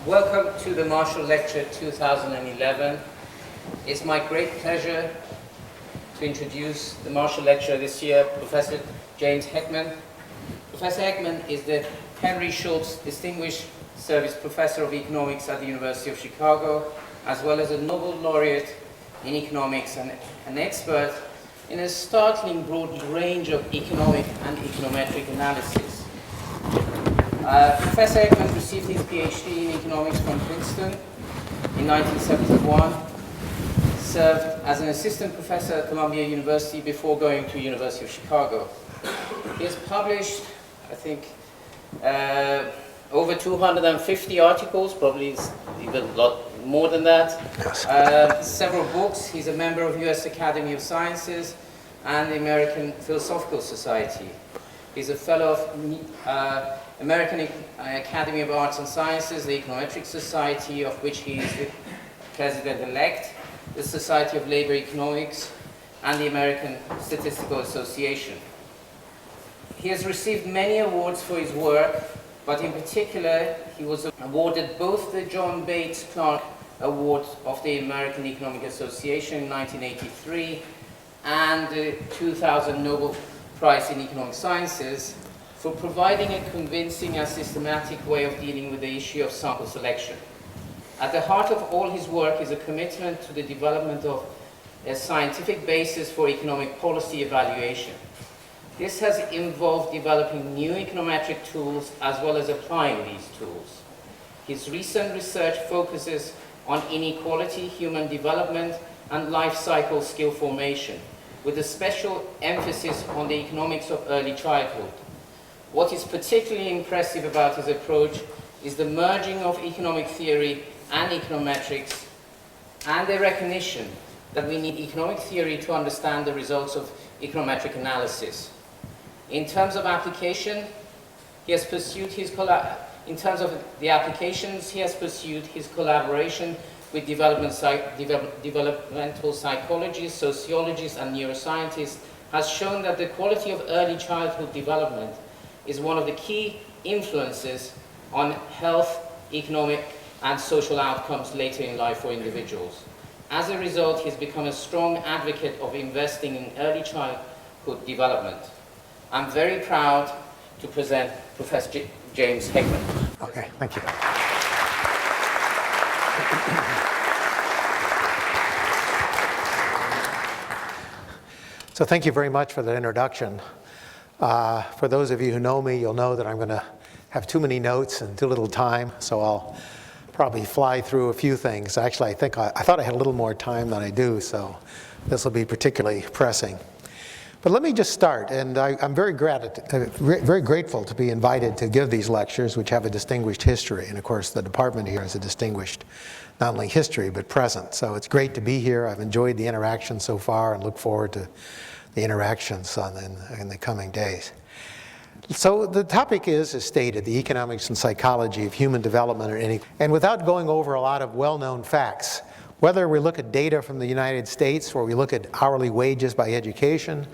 Welcome to the Marshall Lecture 2011. It's my great pleasure to introduce the Marshall Lecturer this year, Professor James Heckman. Professor Heckman is the Henry Schultz Distinguished Service Professor of Economics at the University of Chicago, as well as a Nobel laureate in economics and an expert in a startling broad range of economic and econometric analysis. Professor Heckman received his PhD in economics from Princeton in 1971, served as an assistant professor at Columbia University before going to University of Chicago. He has published, I think, over 250 articles, probably even a lot more than that. Yes. Several books. He's a member of US Academy of Sciences and the American Philosophical Society. He's a fellow of American Academy of Arts and Sciences, the Econometric Society, of which he is the president-elect, the Society of Labor Economics, and the American Statistical Association. He has received many awards for his work, but in particular, he was awarded both the John Bates Clark Award of the American Economic Association in 1983 and the 2000 Nobel Prize in Economic Sciences for providing a convincing and systematic way of dealing with the issue of sample selection. At the heart of all his work is a commitment to the development of a scientific basis for economic policy evaluation. This has involved developing new econometric tools as well as applying these tools. His recent research focuses on inequality, human development, and life cycle skill formation, with a special emphasis on the economics of early childhood. What is particularly impressive about his approach is the merging of economic theory and econometrics, and the recognition that we need economic theory to understand the results of econometric analysis. In terms of application, he has pursued his collaboration with developmental psychologists, sociologists, and neuroscientists has shown that the quality of early childhood development is one of the key influences on health, economic, and social outcomes later in life for individuals. As a result, he's become a strong advocate of investing in early childhood development. I'm very proud to present Professor James Heckman. Okay, thank you. So thank you very much for that introduction. For those of you who know me, you'll know that I'm going to have too many notes and too little time, so I'll probably fly through a few things. Actually, I thought I had a little more time than I do, so this will be particularly pressing. But let me just start, and I'm very grateful to be invited to give these lectures, which have a distinguished history. And of course, the department here has a distinguished, not only history, but present. So it's great to be here. I've enjoyed the interaction so far and look forward to the interactions in the coming days. So the topic is, as stated, the economics and psychology of human development. And without going over a lot of well-known facts, whether we look at data from the United States or we look at hourly wages by education,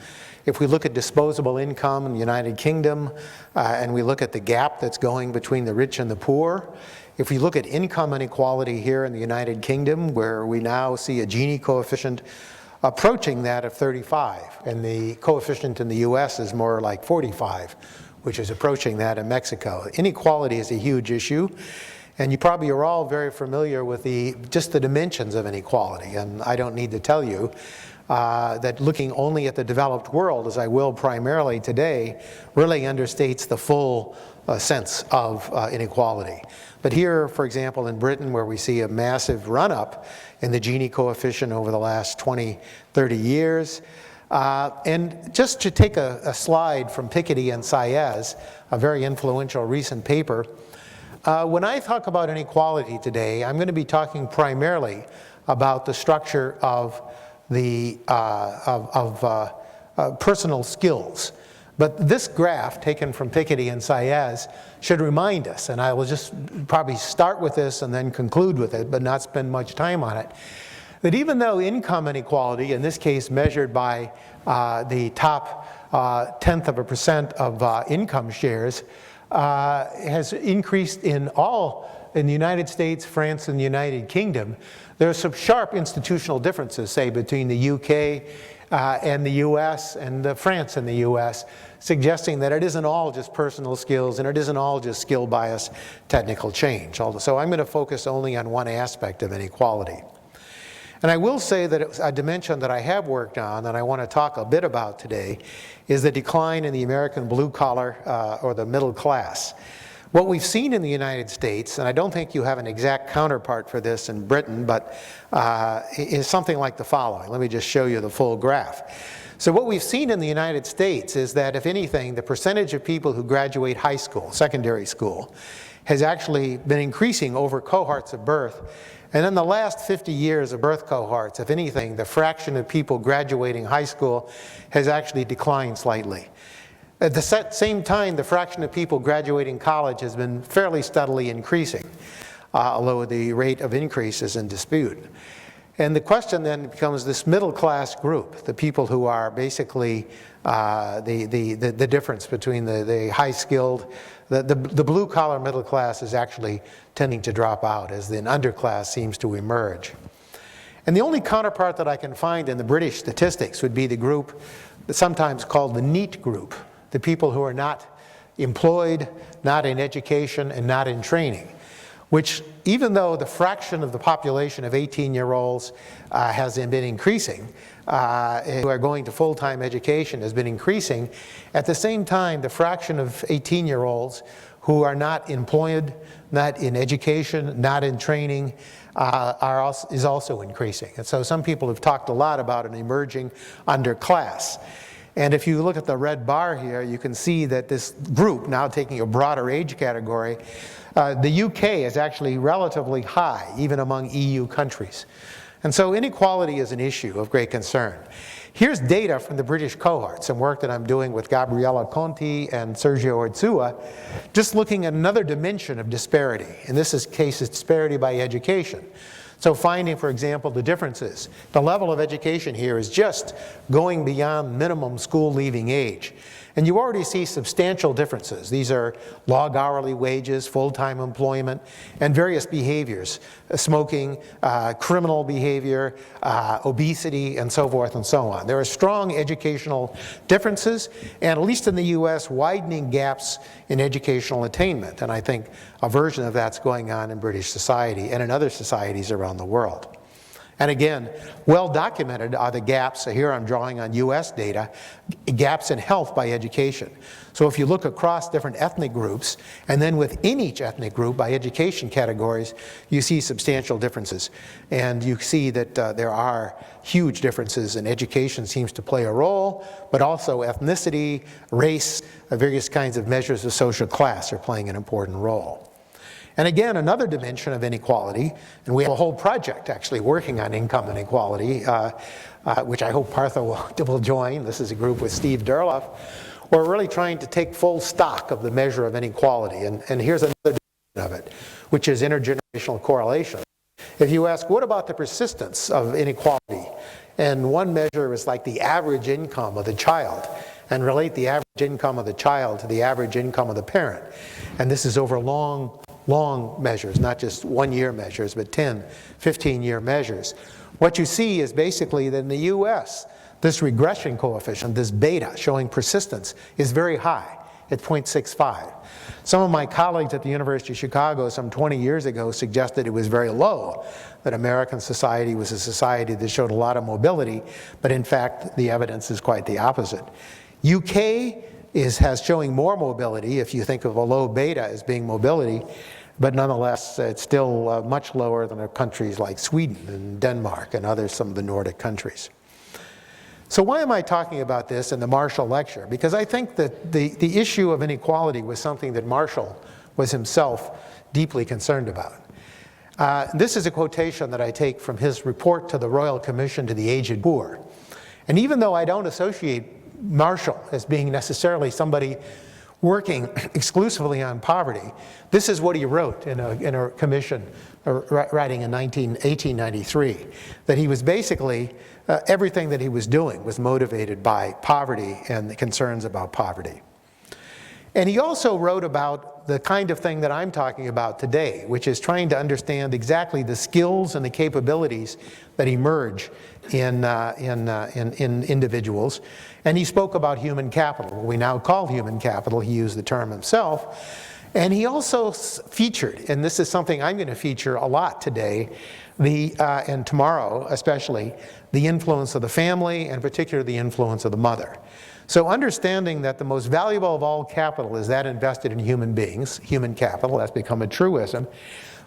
if we look at disposable income in the United Kingdom, and we look at the gap that's going between the rich and the poor, if we look at income inequality here in the United Kingdom, where we now see a Gini coefficient approaching that of 35, and the coefficient in the US is more like 45, which is approaching that in Mexico. Inequality is a huge issue. And you probably are all very familiar with just the dimensions of inequality. And I don't need to tell you that looking only at the developed world, as I will primarily today, really understates the full sense of inequality. But here, for example, in Britain, where we see a massive run-up in the Gini coefficient over the last 20, 30 years, and just to take a slide from Piketty and Saez, a very influential recent paper, when I talk about inequality today, I'm going to be talking primarily about the structure of the personal skills. But this graph, taken from Piketty and Saez, should remind us, and I will just probably start with this and then conclude with it, but not spend much time on it, that even though income inequality, in this case measured by the top 0.1% of income shares, has increased in all in the United States, France, and the United Kingdom, there are some sharp institutional differences, say, between the UK and the US and France and the US, suggesting that it isn't all just personal skills and it isn't all just skill bias technical change. So I'm going to focus only on one aspect of inequality. And I will say that a dimension that I have worked on and I want to talk a bit about today is the decline in the American blue collar or the middle class. What we've seen in the United States, and I don't think you have an exact counterpart for this in Britain, but is something like the following. Let me just show you the full graph. So what we've seen in the United States is that, if anything, the percentage of people who graduate high school, secondary school, has actually been increasing over cohorts of birth. And in the last 50 years of birth cohorts, if anything, the fraction of people graduating high school has actually declined slightly. At the same time, the fraction of people graduating college has been fairly steadily increasing, although the rate of increase is in dispute. And the question then becomes this middle class group, the people who are basically the difference between the high skilled, the blue collar middle class is actually tending to drop out as the underclass seems to emerge. And the only counterpart that I can find in the British statistics would be the group that's sometimes called the NEET group, the people who are not employed, not in education, and not in training, which, even though the fraction of the population of 18-year-olds has been increasing, who are going to full-time education has been increasing, at the same time, the fraction of 18-year-olds who are not employed, not in education, not in training, is also increasing. And so some people have talked a lot about an emerging underclass. And if you look at the red bar here, you can see that this group, now taking a broader age category, the UK is actually relatively high, even among EU countries. And so inequality is an issue of great concern. Here's data from the British cohort, some work that I'm doing with Gabriella Conti and Sergio Orzua, just looking at another dimension of disparity. In this case, it's disparity by education. So finding, for example, the differences. The level of education here is just going beyond minimum school leaving age. And you already see substantial differences. These are log hourly wages, full-time employment, and various behaviors, smoking, criminal behavior, obesity, and so forth and so on. There are strong educational differences, and at least in the US, widening gaps in educational attainment. And I think a version of that's going on in British society and in other societies around the world. And again, well documented are the gaps, so here I'm drawing on US data, gaps in health by education. So if you look across different ethnic groups, and then within each ethnic group by education categories, you see substantial differences. And you see that there are huge differences, and education seems to play a role, but also ethnicity, race, various kinds of measures of social class are playing an important role. And again, another dimension of inequality, and we have a whole project actually working on income inequality, which I hope Partha will join. This is a group with Steve Durloff. We're really trying to take full stock of the measure of inequality. And here's another dimension of it, which is intergenerational correlation. If you ask, what about the persistence of inequality? And one measure is like the average income of the child, and relate the average income of the child to the average income of the parent. And this is over long measures, not just 1 year measures, but 10, 15-year measures. What you see is basically that in the US, this regression coefficient, this beta showing persistence, is very high at 0.65. Some of my colleagues at the University of Chicago some 20 years ago suggested it was very low, that American society was a society that showed a lot of mobility, but in fact, the evidence is quite the opposite. UK has showing more mobility, if you think of a low beta as being mobility, but nonetheless, it's still much lower than countries like Sweden and Denmark and some of the Nordic countries. So why am I talking about this in the Marshall Lecture? Because I think that the issue of inequality was something that Marshall was himself deeply concerned about. This is a quotation that I take from his report to the Royal Commission to the Aged Poor. And even though I don't associate Marshall as being necessarily somebody working exclusively on poverty, this is what he wrote in a commission writing in 1893, that he was basically, everything that he was doing was motivated by poverty and the concerns about poverty. And he also wrote about the kind of thing that I'm talking about today, which is trying to understand exactly the skills and the capabilities that emerge in individuals. And he spoke about human capital, what we now call human capital. He used the term himself. And he also featured, and this is something I'm going to feature a lot today, and tomorrow especially, the influence of the family, and particularly the influence of the mother. So understanding that the most valuable of all capital is that invested in human beings, human capital, that's become a truism,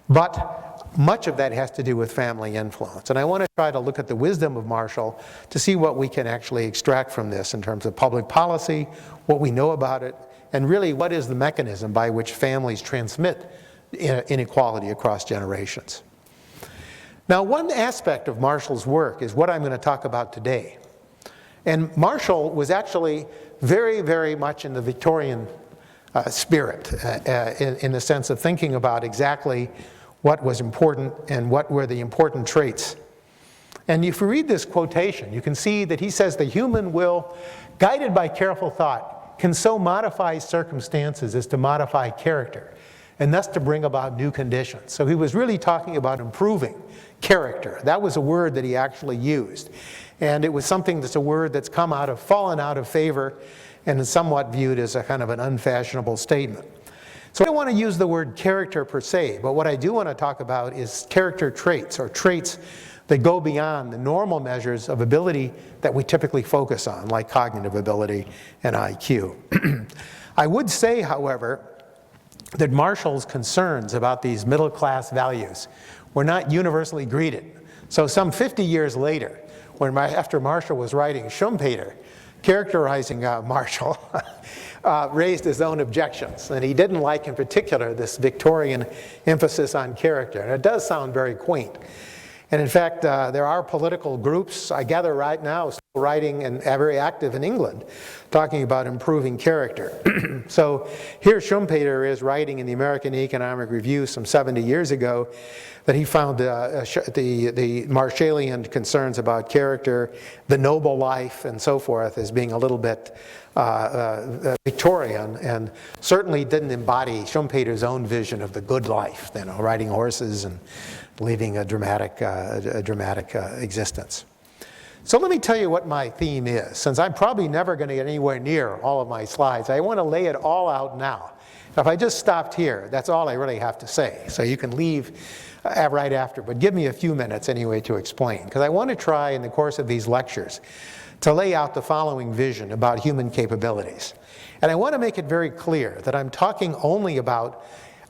but much of that has to do with family influence. And I want to try to look at the wisdom of Marshall to see what we can actually extract from this in terms of public policy, what we know about it, and really what is the mechanism by which families transmit inequality across generations. Now, one aspect of Marshall's work is what I'm going to talk about today. And Marshall was actually very, very much in the Victorian spirit, in the sense of thinking about exactly what was important and what were the important traits. And if you read this quotation, you can see that he says the human will, guided by careful thought, can so modify circumstances as to modify character, and thus to bring about new conditions. So he was really talking about improving character. That was a word that he actually used. And it was something that's a word that's fallen out of favor and is somewhat viewed as a kind of an unfashionable statement. So I don't want to use the word character per se, but what I do want to talk about is character traits, or traits that go beyond the normal measures of ability that we typically focus on, like cognitive ability and IQ. I would say, however, that Marshall's concerns about these middle-class values were not universally greeted. So some 50 years later, after Marshall was writing, Schumpeter, characterizing Marshall, raised his own objections. And he didn't like, in particular, this Victorian emphasis on character. And it does sound very quaint. And in fact, there are political groups, I gather right now, still writing and very active in England, talking about improving character. So here Schumpeter is writing in the American Economic Review some 70 years ago that he found the Marshallian concerns about character, the noble life, and so forth as being a little bit Victorian, and certainly didn't embody Schumpeter's own vision of the good life, riding horses and leading a dramatic existence. So let me tell you what my theme is. Since I'm probably never going to get anywhere near all of my slides, I want to lay it all out now. If I just stopped here, that's all I really have to say. So you can leave right after, but give me a few minutes anyway to explain. Because I want to try in the course of these lectures to lay out the following vision about human capabilities. And I want to make it very clear that I'm talking only about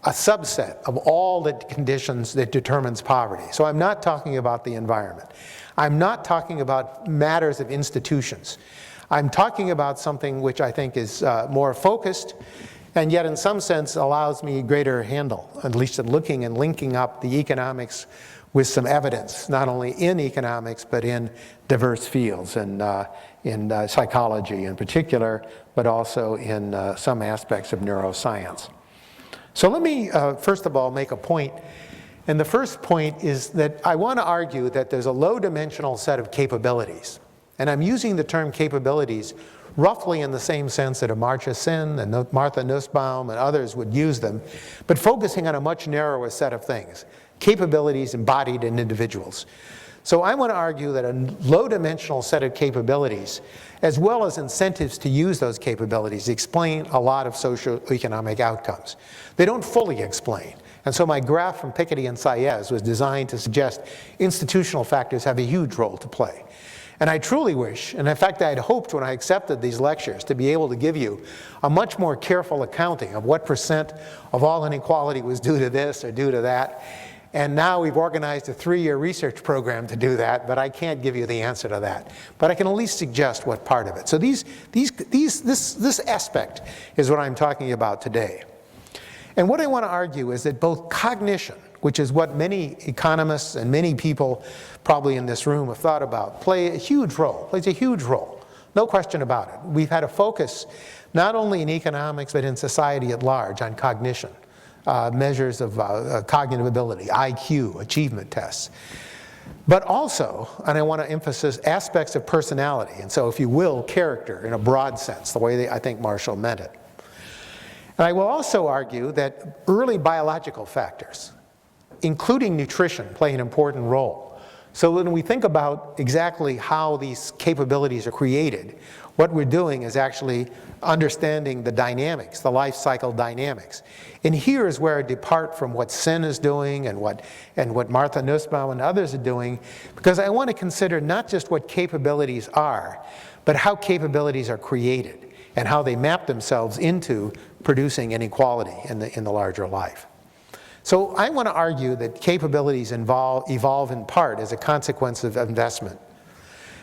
a subset of all the conditions that determines poverty. So I'm not talking about the environment. I'm not talking about matters of institutions. I'm talking about something which I think is more focused, and yet in some sense allows me greater handle, at least in looking and linking up the economics with some evidence, not only in economics, but in diverse fields, and in psychology in particular, but also in some aspects of neuroscience. So let me, first of all, make a point. And the first point is that I want to argue that there's a low-dimensional set of capabilities. And I'm using the term capabilities roughly in the same sense that Amartya Sen and Martha Nussbaum and others would use them, but focusing on a much narrower set of things, capabilities embodied in individuals. So I want to argue that a low-dimensional set of capabilities, as well as incentives to use those capabilities, explain a lot of socioeconomic outcomes. They don't fully explain. And so my graph from Piketty and Saez was designed to suggest institutional factors have a huge role to play. And I truly wish, and in fact I had hoped when I accepted these lectures to be able to give you a much more careful accounting of what percent of all inequality was due to this or due to that. And now we've organized a 3-year research program to do that, but I can't give you the answer to that. But I can at least suggest what part of it. So this aspect is what I'm talking about today. And what I want to argue is that both cognition, which is what many economists and many people probably in this room have thought about, plays a huge role. No question about it. We've had a focus not only in economics but in society at large on cognition. Measures of cognitive ability, IQ, achievement tests. But also, and I want to emphasize, aspects of personality, and so if you will, character in a broad sense, the way I think Marshall meant it. And I will also argue that early biological factors, including nutrition, play an important role. So when we think about exactly how these capabilities are created, what we're doing is actually understanding the dynamics, the life cycle dynamics. And here is where I depart from what Sen is doing and what Martha Nussbaum and others are doing, because I want to consider not just what capabilities are, but how capabilities are created and how they map themselves into producing inequality in the larger life. So I want to argue that capabilities evolve in part as a consequence of investment.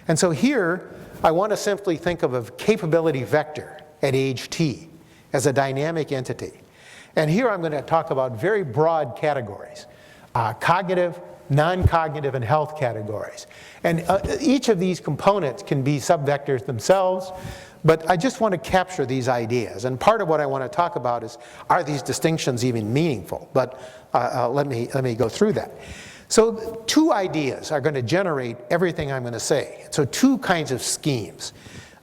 And so here, I want to simply think of a capability vector at age t as a dynamic entity. And here I'm going to talk about very broad categories, cognitive, non-cognitive, and health categories. And each of these components can be subvectors themselves, but I just want to capture these ideas. And part of what I want to talk about is, are these distinctions even meaningful? But let me go through that. So two ideas are going to generate everything I'm going to say. So two kinds of schemes.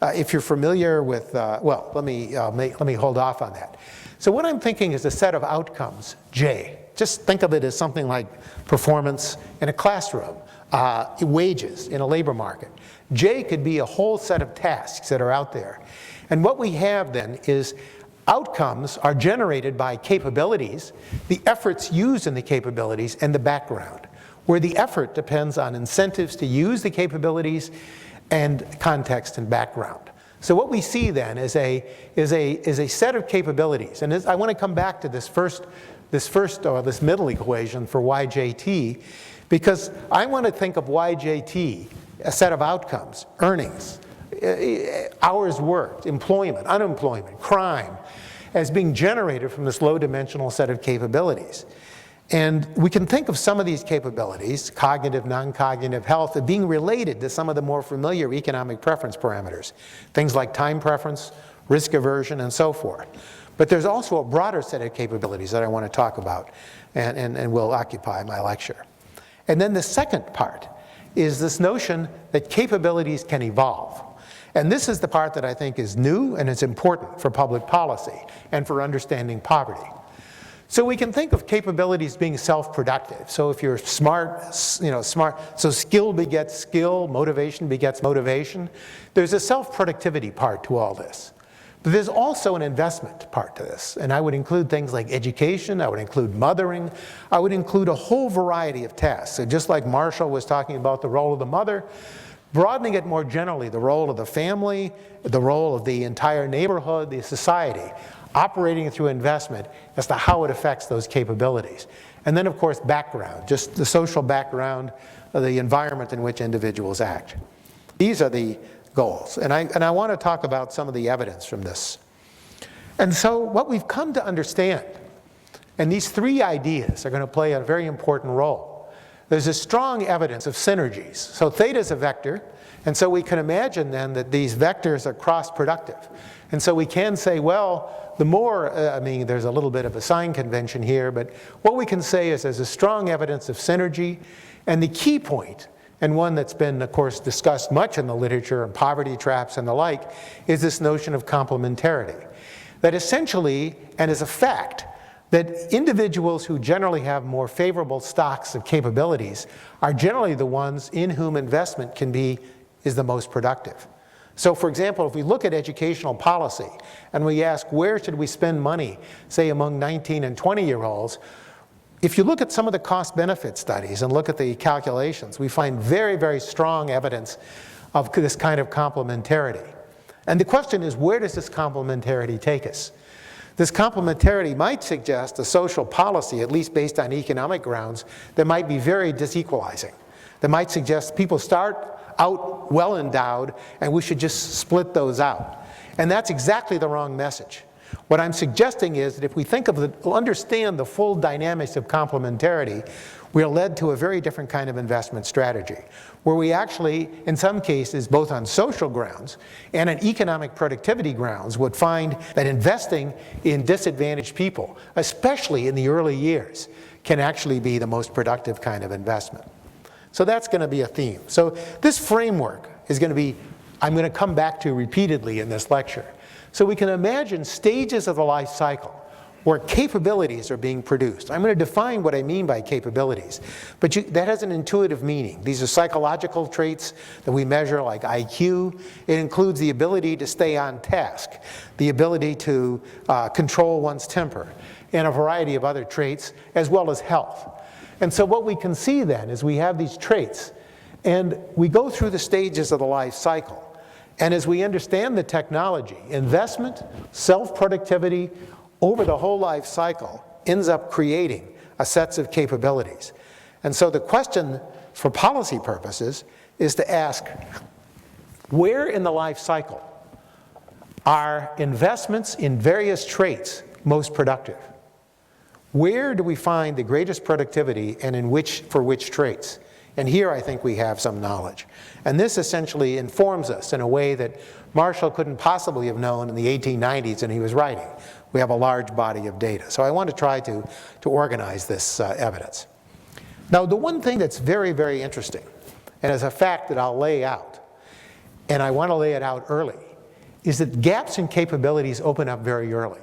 If you're familiar with, well, let me hold off on that. So what I'm thinking is a set of outcomes, J. Just think of it as something like performance in a classroom, wages in a labor market. J could be a whole set of tasks that are out there. And what we have then is outcomes are generated by capabilities, the efforts used in the capabilities, and the background, where the effort depends on incentives to use the capabilities and context and background. So what we see then is a set of capabilities. And I want to come back to this middle equation for YJT, because I want to think of YJT, a set of outcomes, earnings, hours worked, employment, unemployment, crime, as being generated from this low-dimensional set of capabilities. And we can think of some of these capabilities, cognitive, non-cognitive, health, as being related to some of the more familiar economic preference parameters, things like time preference, risk aversion, and so forth. But there's also a broader set of capabilities that I want to talk about and will occupy my lecture. And then the second part is this notion that capabilities can evolve. And this is the part that I think is new and is important for public policy and for understanding poverty. So we can think of capabilities being self-productive. So if you're smart, so skill begets skill, motivation begets motivation. There's a self-productivity part to all this. But there's also an investment part to this. And I would include things like education, I would include mothering, I would include a whole variety of tasks. So just like Marshall was talking about the role of the mother, broadening it more generally, the role of the family, the role of the entire neighborhood, the society, operating through investment as to how it affects those capabilities. And then, of course, background, just the social background of the environment in which individuals act. These are the goals. And I want to talk about some of the evidence from this. And so what we've come to understand, and these three ideas are going to play a very important role. There's a strong evidence of synergies. So theta is a vector, and so we can imagine then that these vectors are cross-productive. And so we can say, well, the more, there's a little bit of a sign convention here, but what we can say is there's a strong evidence of synergy. And the key point, and one that's been, of course, discussed much in the literature and poverty traps and the like, is this notion of complementarity. That essentially, and as a fact, that individuals who generally have more favorable stocks of capabilities are generally the ones in whom investment is the most productive. So for example, if we look at educational policy and we ask where should we spend money, say among 19 and 20-year-olds, if you look at some of the cost-benefit studies and look at the calculations, we find very, very strong evidence of this kind of complementarity. And the question is, where does this complementarity take us? This complementarity might suggest a social policy, at least based on economic grounds, that might be very disequalizing. That might suggest people start out well endowed and we should just split those out. And that's exactly the wrong message. What I'm suggesting is that if we understand the full dynamics of complementarity, we're led to a very different kind of investment strategy, where we actually, in some cases, both on social grounds and on economic productivity grounds, would find that investing in disadvantaged people, especially in the early years, can actually be the most productive kind of investment. So that's going to be a theme. So this framework is going to be, I'm going to come back to repeatedly in this lecture. So we can imagine stages of the life cycle. where capabilities are being produced. I'm going to define what I mean by capabilities, but that has an intuitive meaning. These are psychological traits that we measure, like IQ. It includes the ability to stay on task, the ability to control one's temper, and a variety of other traits, as well as health. And so what we can see then is we have these traits, and we go through the stages of the life cycle. And as we understand the technology, investment, self-productivity, over the whole life cycle ends up creating a set of capabilities. And so the question for policy purposes is to ask, where in the life cycle are investments in various traits most productive? Where do we find the greatest productivity, and for which traits? And here I think we have some knowledge. And this essentially informs us in a way that Marshall couldn't possibly have known in the 1890s when he was writing. We have a large body of data. So I want to try to organize this evidence. Now, the one thing that's very, very interesting, and as a fact that I'll lay out, and I want to lay it out early, is that gaps in capabilities open up very early.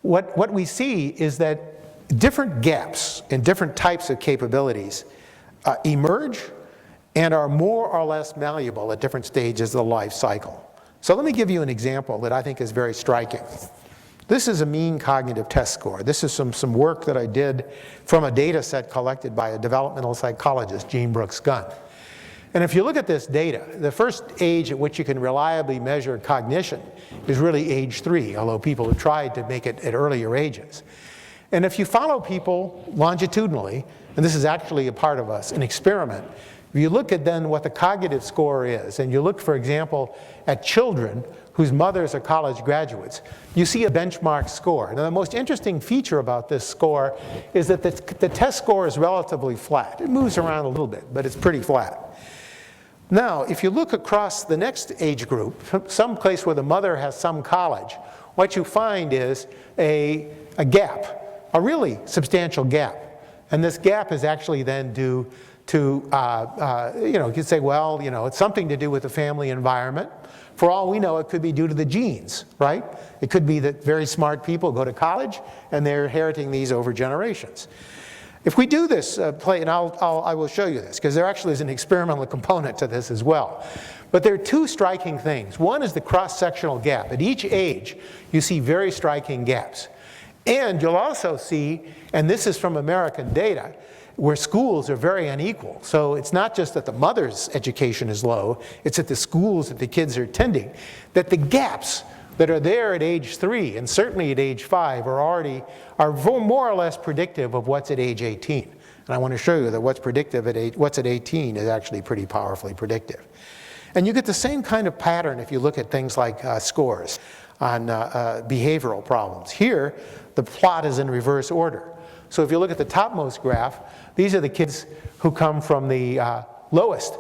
What we see is that different gaps in different types of capabilities emerge and are more or less malleable at different stages of the life cycle. So let me give you an example that I think is very striking. This is a mean cognitive test score. This is some work that I did from a data set collected by a developmental psychologist, Jean Brooks Gunn. And if you look at this data, the first age at which you can reliably measure cognition is really age 3, although people have tried to make it at earlier ages. And if you follow people longitudinally, and this is actually a part of an experiment, if you look at then what the cognitive score is, and you look, for example, at children whose mothers are college graduates, you see a benchmark score. Now, the most interesting feature about this score is that the test score is relatively flat. It moves around a little bit, but it's pretty flat. Now, if you look across the next age group, some place where the mother has some college, what you find is a gap, a really substantial gap. And this gap is actually then due to, you could say, well, it's something to do with the family environment. For all we know, it could be due to the genes, right? It could be that very smart people go to college and they're inheriting these over generations. If we do this play, and I will show you this, because there actually is an experimental component to this as well. But there are two striking things. One is the cross-sectional gap. At each age, you see very striking gaps. And you'll also see, and this is from American data, where schools are very unequal. So it's not just that the mother's education is low, it's at the schools that the kids are attending, that the gaps that are there at age 3 and certainly at age 5 are more or less predictive of what's at age 18. And I want to show you that what's at 18 is actually pretty powerfully predictive. And you get the same kind of pattern if you look at things like scores on behavioral problems. Here, the plot is in reverse order. So if you look at the topmost graph, these are the kids who come from the lowest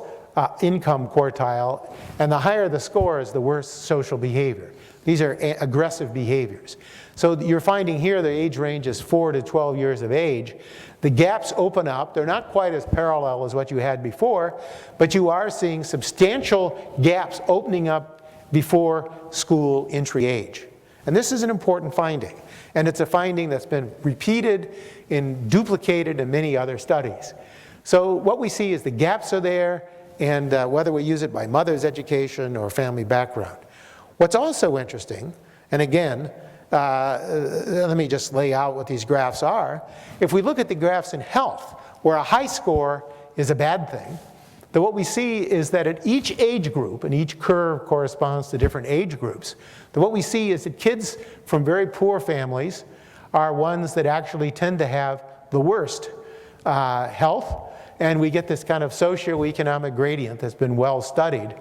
income quartile, and the higher the score is, the worse social behavior. These are aggressive behaviors. So you're finding here the age range is 4 to 12 years of age. The gaps open up. They're not quite as parallel as what you had before, but you are seeing substantial gaps opening up before school entry age. And this is an important finding. And it's a finding that's been repeated and duplicated in many other studies. So what we see is the gaps are there, and whether we use it by mother's education or family background. What's also interesting, and again, let me just lay out what these graphs are. If we look at the graphs in health, where a high score is a bad thing, then what we see is that at each age group, and each curve corresponds to different age groups, then what we see is that kids from very poor families are ones that actually tend to have the worst health, and we get this kind of socioeconomic gradient that's been well studied.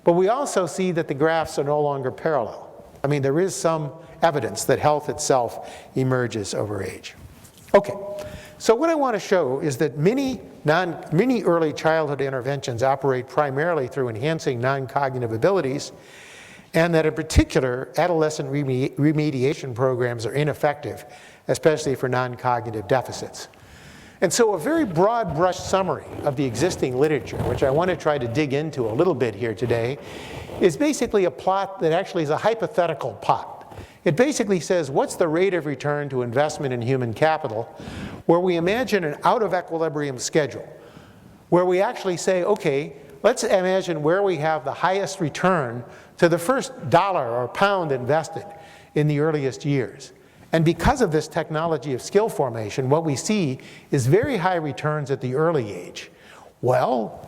But we also see that the graphs are no longer parallel. I mean, there is some evidence that health itself emerges over age. Okay, so what I want to show is that many early childhood interventions operate primarily through enhancing non-cognitive abilities, and that in particular, adolescent remediation programs are ineffective, especially for non-cognitive deficits. And so a very broad brush summary of the existing literature, which I want to try to dig into a little bit here today, is basically a plot that actually is a hypothetical plot. It basically says, what's the rate of return to investment in human capital, where we imagine an out of equilibrium schedule, where we actually say, okay, let's imagine where we have the highest return to the first dollar or pound invested in the earliest years. And because of this technology of skill formation, what we see is very high returns at the early age. Well,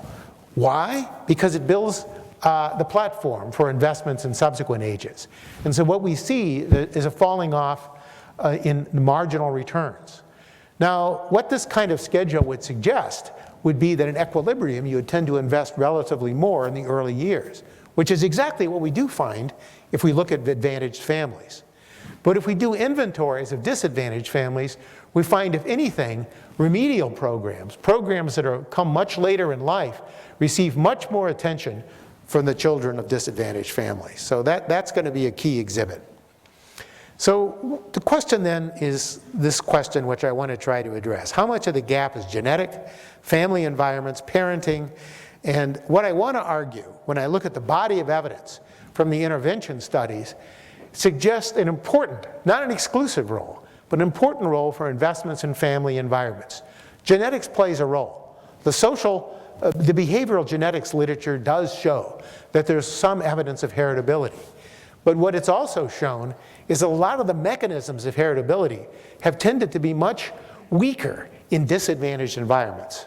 why? Because it builds the platform for investments in subsequent ages. And so what we see is a falling off in marginal returns. Now, what this kind of schedule would suggest would be that in equilibrium, you would tend to invest relatively more in the early years, which is exactly what we do find if we look at advantaged families. But if we do inventories of disadvantaged families, we find, if anything, remedial programs, programs that come much later in life, receive much more attention from the children of disadvantaged families. So that's going to be a key exhibit. So the question then is this question which I want to try to address. How much of the gap is genetic, family environments, parenting? And what I want to argue when I look at the body of evidence from the intervention studies suggests an important, not an exclusive role, but an important role for investments in family environments. Genetics plays a role. The behavioral genetics literature does show that there's some evidence of heritability. But what it's also shown is a lot of the mechanisms of heritability have tended to be much weaker in disadvantaged environments.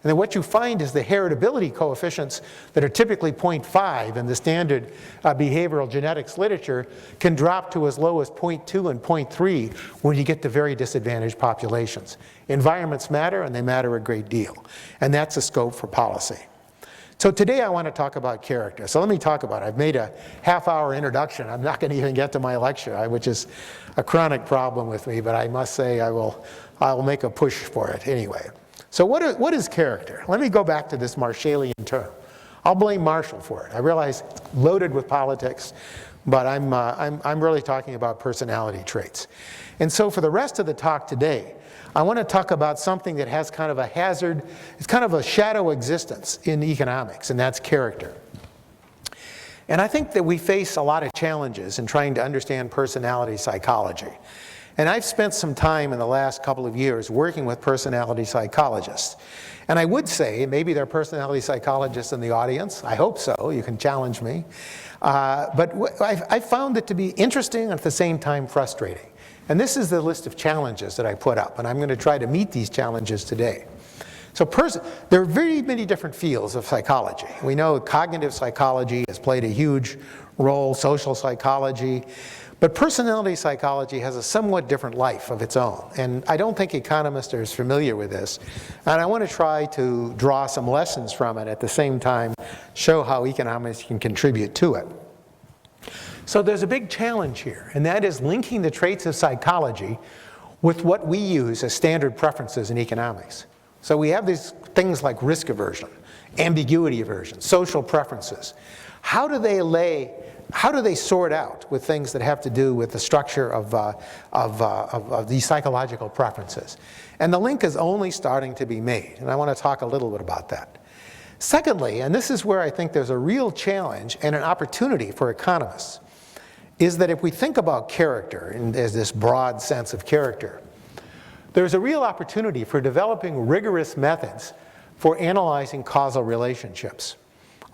And then what you find is the heritability coefficients that are typically 0.5 in the standard behavioral genetics literature can drop to as low as 0.2 and 0.3 when you get to very disadvantaged populations. Environments matter, and they matter a great deal. And that's the scope for policy. So today I want to talk about character. So let me talk about it. I've made a half-hour introduction. I'm not going to even get to my lecture, which is a chronic problem with me, but I must say I will make a push for it anyway. So what is character? Let me go back to this Marshallian term. I'll blame Marshall for it. I realize it's loaded with politics, but I'm really talking about personality traits. And so for the rest of the talk today, I want to talk about something that has kind of a hazard, it's kind of a shadow existence in economics, and that's character. And I think that we face a lot of challenges in trying to understand personality psychology. And I've spent some time in the last couple of years working with personality psychologists. And I would say, maybe there are personality psychologists in the audience, I hope so, you can challenge me. But I found it to be interesting and at the same time frustrating. And this is the list of challenges that I put up, and I'm going to try to meet these challenges today. So there are very many different fields of psychology. We know cognitive psychology has played a huge role, social psychology, but personality psychology has a somewhat different life of its own. And I don't think economists are as familiar with this. And I want to try to draw some lessons from it at the same time, show how economics can contribute to it. So there's a big challenge here, and that is linking the traits of psychology with what we use as standard preferences in economics. So we have these things like risk aversion, ambiguity aversion, social preferences. How do they sort out with things that have to do with the structure of these psychological preferences? And the link is only starting to be made, and I want to talk a little bit about that. Secondly, and this is where I think there's a real challenge and an opportunity for economists, is that if we think about character, and there's this broad sense of character, there's a real opportunity for developing rigorous methods for analyzing causal relationships.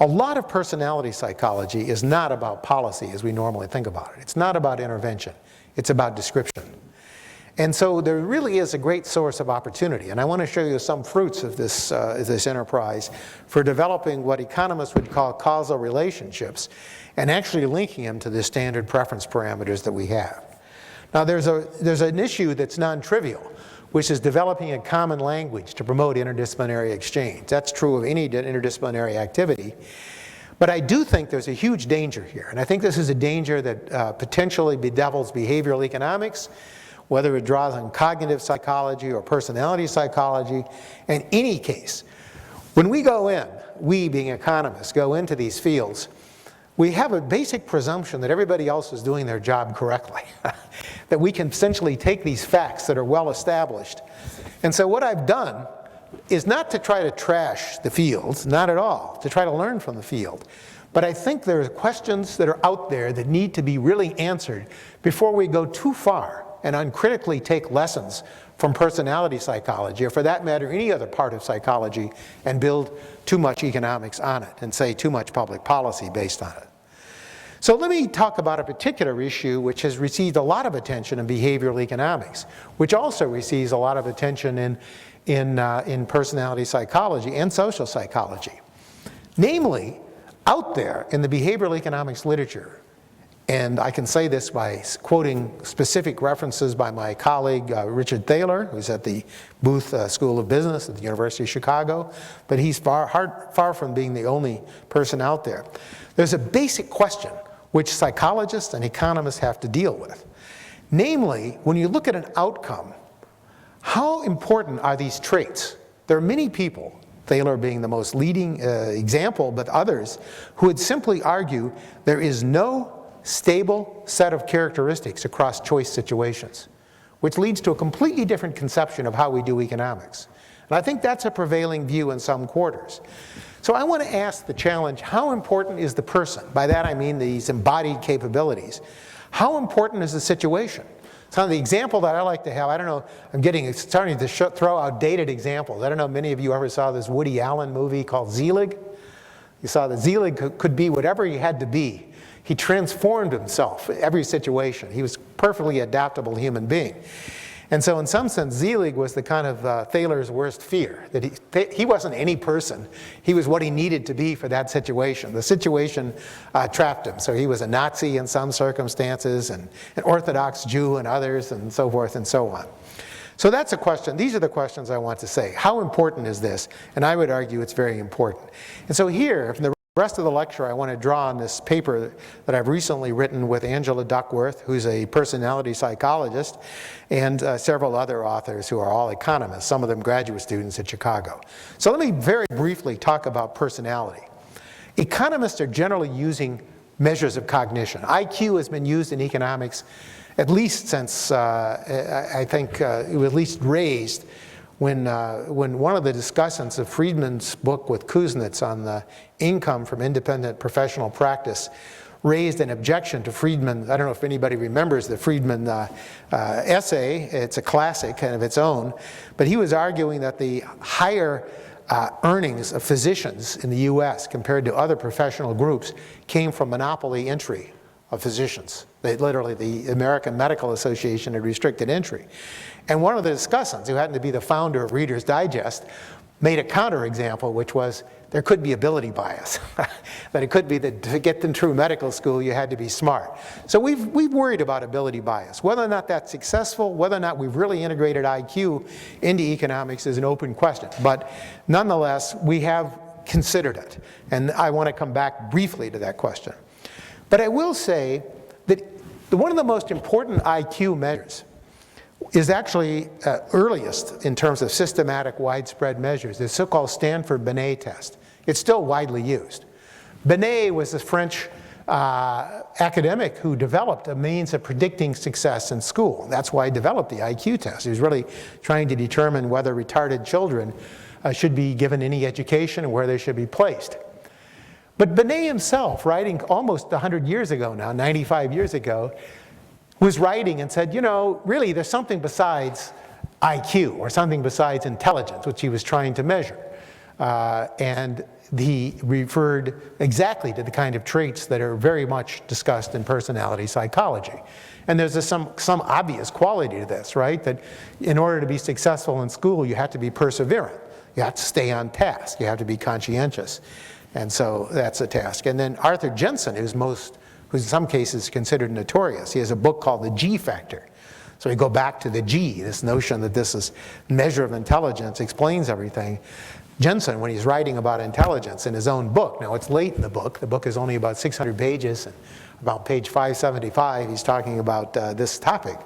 A lot of personality psychology is not about policy as we normally think about it. It's not about intervention. It's about description. And so there really is a great source of opportunity. And I want to show you some fruits of this enterprise for developing what economists would call causal relationships and actually linking them to the standard preference parameters that we have. Now there's an issue that's non-trivial, which is developing a common language to promote interdisciplinary exchange. That's true of any interdisciplinary activity. But I do think there's a huge danger here. And I think this is a danger that potentially bedevils behavioral economics, whether it draws on cognitive psychology or personality psychology. In any case, when we go in, we being economists, go into these fields, we have a basic presumption that everybody else is doing their job correctly. That we can essentially take these facts that are well established. And so what I've done is not to try to trash the field, not at all, to try to learn from the field, But I think there are questions that are out there that need to be really answered before we go too far and uncritically take lessons from personality psychology, or for that matter, any other part of psychology, and build too much economics on it and say too much public policy based on it. So let me talk about a particular issue which has received a lot of attention in behavioral economics, which also receives a lot of attention in personality psychology and social psychology. Namely, out there in the behavioral economics literature, and I can say this by quoting specific references by my colleague Richard Thaler, who's at the Booth School of Business at the University of Chicago, but he's far from being the only person out there. There's a basic question which psychologists and economists have to deal with. Namely, when you look at an outcome, how important are these traits? There are many people, Thaler being the most leading example, but others, who would simply argue there is no stable set of characteristics across choice situations, which leads to a completely different conception of how we do economics. And I think that's a prevailing view in some quarters. So I want to ask the challenge, how important is the person? By that I mean these embodied capabilities. How important is the situation? So the example that I like to have, I don't know, I'm starting to throw out dated examples. I don't know if many of you ever saw this Woody Allen movie called Zelig. You saw that Zelig could be whatever he had to be. He transformed himself in every situation. He was a perfectly adaptable human being. And so in some sense, Zelig was the kind of Thaler's worst fear, that he wasn't any person. He was what he needed to be for that situation. The situation trapped him. So he was a Nazi in some circumstances, and an Orthodox Jew in others, and so forth and so on. So that's a question. These are the questions I want to say. How important is this? And I would argue it's very important. And so here, from the rest of the lecture, I want to draw on this paper that I've recently written with Angela Duckworth, who's a personality psychologist, and several other authors who are all economists, some of them graduate students at Chicago. So let me very briefly talk about personality. Economists are generally using measures of cognition. IQ has been used in economics at least since, I think, it was at least raised when one of the discussants of Friedman's book with Kuznets on the income from independent professional practice raised an objection to Friedman. I don't know if anybody remembers the Friedman essay. It's a classic kind of its own. But he was arguing that the higher earnings of physicians in the US compared to other professional groups came from monopoly entry of physicians. Literally, the American Medical Association had restricted entry. And one of the discussants, who happened to be the founder of Reader's Digest, made a counterexample, which was there could be ability bias. That it could be that to get them through medical school, you had to be smart. So we've worried about ability bias. Whether or not that's successful, whether or not we've really integrated IQ into economics is an open question. But nonetheless, we have considered it. And I want to come back briefly to that question. But I will say that one of the most important IQ measures is actually earliest in terms of systematic widespread measures, the so-called Stanford-Binet test. It's still widely used. Binet was a French academic who developed a means of predicting success in school. That's why he developed the IQ test. He was really trying to determine whether retarded children should be given any education and where they should be placed. But Binet himself, writing almost 100 years ago now, 95 years ago, was writing and said, you know, really there's something besides IQ or something besides intelligence, which he was trying to measure. And he referred exactly to the kind of traits that are very much discussed in personality psychology. And there's some obvious quality to this, right? That in order to be successful in school, you have to be perseverant. You have to stay on task. You have to be conscientious. And so that's a task. And then Arthur Jensen, who's in some cases considered notorious, he has a book called The G Factor. So we go back to the G, this notion that this is measure of intelligence, explains everything. Jensen, when he's writing about intelligence in his own book, now it's late in the book is only about 600 pages, and about page 575 he's talking about this topic.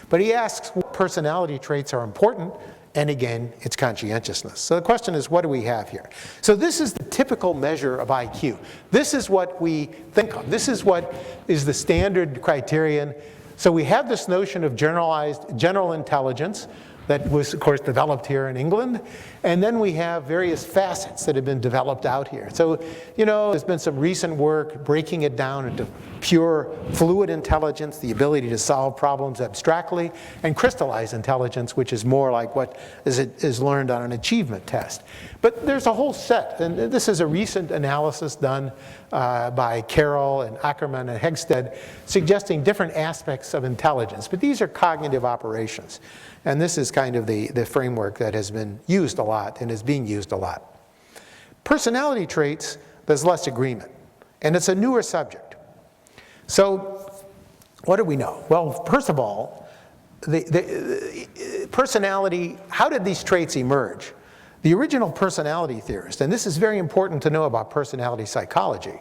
But he asks what personality traits are important, and again, it's conscientiousness. So the question is, what do we have here? So this is the typical measure of IQ. This is what we think of. This is what is the standard criterion. So we have this notion of general intelligence, that was, of course, developed here in England. And then we have various facets that have been developed out here. So, you know, there's been some recent work breaking it down into pure fluid intelligence, the ability to solve problems abstractly, and crystallized intelligence, which is more like what is learned on an achievement test. But there's a whole set, and this is a recent analysis done by Carroll and Ackerman and Hegsted, suggesting different aspects of intelligence. But these are cognitive operations. And this is kind of the framework that has been used a lot and is being used a lot. Personality traits, there's less agreement. And it's a newer subject. So what do we know? Well, first of all, the personality, how did these traits emerge? The original personality theorists, and this is very important to know about personality psychology,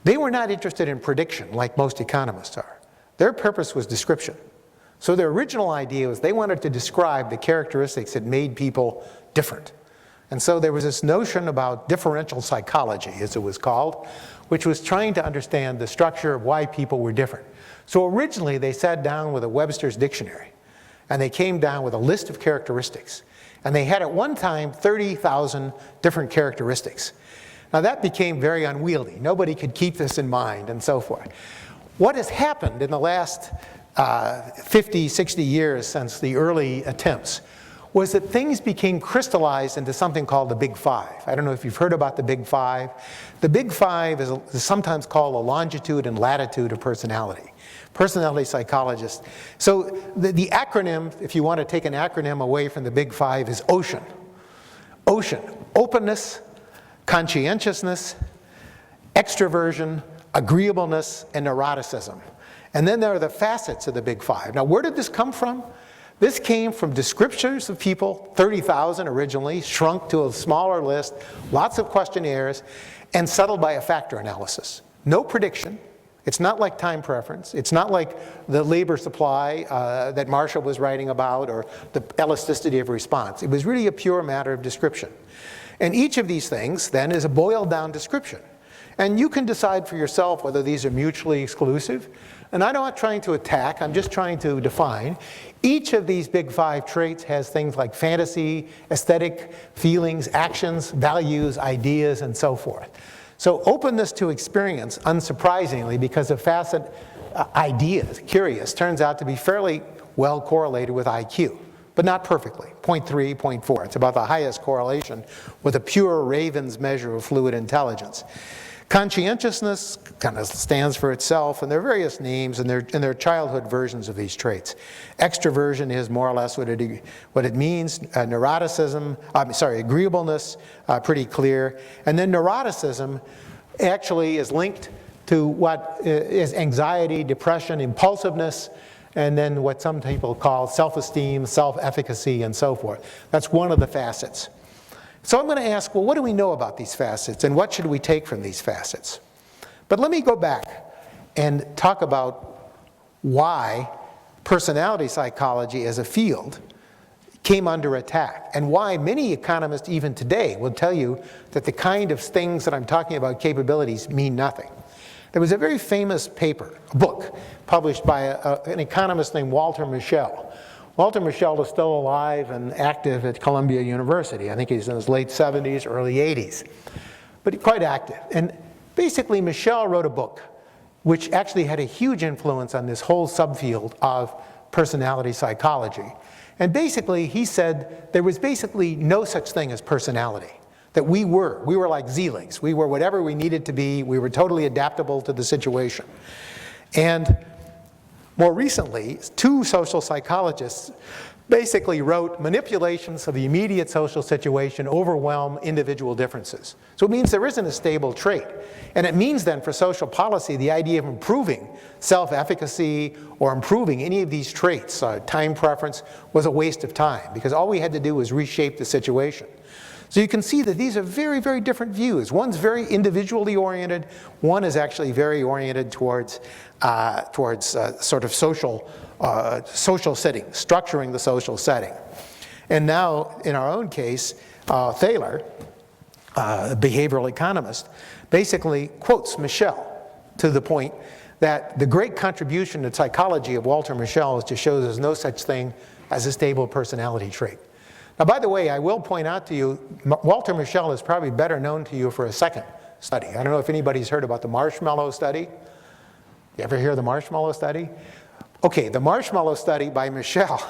they were not interested in prediction like most economists are. Their purpose was description. So their original idea was they wanted to describe the characteristics that made people different. And so there was this notion about differential psychology, as it was called, which was trying to understand the structure of why people were different. So originally they sat down with a Webster's dictionary, and they came down with a list of characteristics. And they had at one time 30,000 different characteristics. Now that became very unwieldy. Nobody could keep this in mind and so forth. What has happened in the last 50, 60 years since the early attempts was that things became crystallized into something called the Big Five. I don't know if you've heard about the Big Five. The Big Five is sometimes called a longitude and latitude of personality. Personality psychologists. So the acronym, if you want to take an acronym away from the Big Five, is OCEAN. OCEAN, openness, conscientiousness, extroversion, agreeableness, and neuroticism. And then there are the facets of the Big Five. Now, where did this come from? This came from descriptors of people, 30,000 originally, shrunk to a smaller list, lots of questionnaires, and settled by a factor analysis. No prediction. It's not like time preference. It's not like the labor supply that Marshall was writing about or the elasticity of response. It was really a pure matter of description. And each of these things, then, is a boiled down description. And you can decide for yourself whether these are mutually exclusive. And I'm not trying to attack, I'm just trying to define. Each of these Big Five traits has things like fantasy, aesthetic, feelings, actions, values, ideas, and so forth. So openness to experience, unsurprisingly, because of facet ideas, curious, turns out to be fairly well correlated with IQ, but not perfectly, 0.3, 0.4. It's about the highest correlation with a pure Raven's measure of fluid intelligence. Conscientiousness kind of stands for itself, and there are various names, and there are childhood versions of these traits. Extroversion is more or less what it means. Agreeableness, pretty clear. And then neuroticism actually is linked to what is anxiety, depression, impulsiveness, and then what some people call self-esteem, self-efficacy, and so forth. That's one of the facets. So I'm going to ask, well, what do we know about these facets, and what should we take from these facets? But let me go back and talk about why personality psychology as a field came under attack, and why many economists even today will tell you that the kind of things that I'm talking about, capabilities, mean nothing. There was a very famous paper, a book, published by an economist named Walter Mischel. Walter Mischel is still alive and active at Columbia University. I think he's in his late 70s, early 80s, but quite active. And basically, Mischel wrote a book which actually had a huge influence on this whole subfield of personality psychology. And basically, he said there was basically no such thing as personality. That we were like Z-links. We were whatever we needed to be. We were totally adaptable to the situation. And more recently, two social psychologists basically wrote manipulations of the immediate social situation overwhelm individual differences. So it means there isn't a stable trait. And it means then for social policy, the idea of improving self-efficacy or improving any of these traits, time preference, was a waste of time, because all we had to do was reshape the situation. So you can see that these are very, very different views. One's very individually oriented. One is actually very oriented towards sort of social setting, structuring the social setting. And now, in our own case, Thaler, a behavioral economist, basically quotes Mischel to the point that the great contribution to psychology of Walter Mischel is to show there's no such thing as a stable personality trait. Now, by the way, I will point out to you, Walter Mischel is probably better known to you for a second study. I don't know if anybody's heard about the marshmallow study. You ever hear of the marshmallow study? Okay, the marshmallow study by Mischel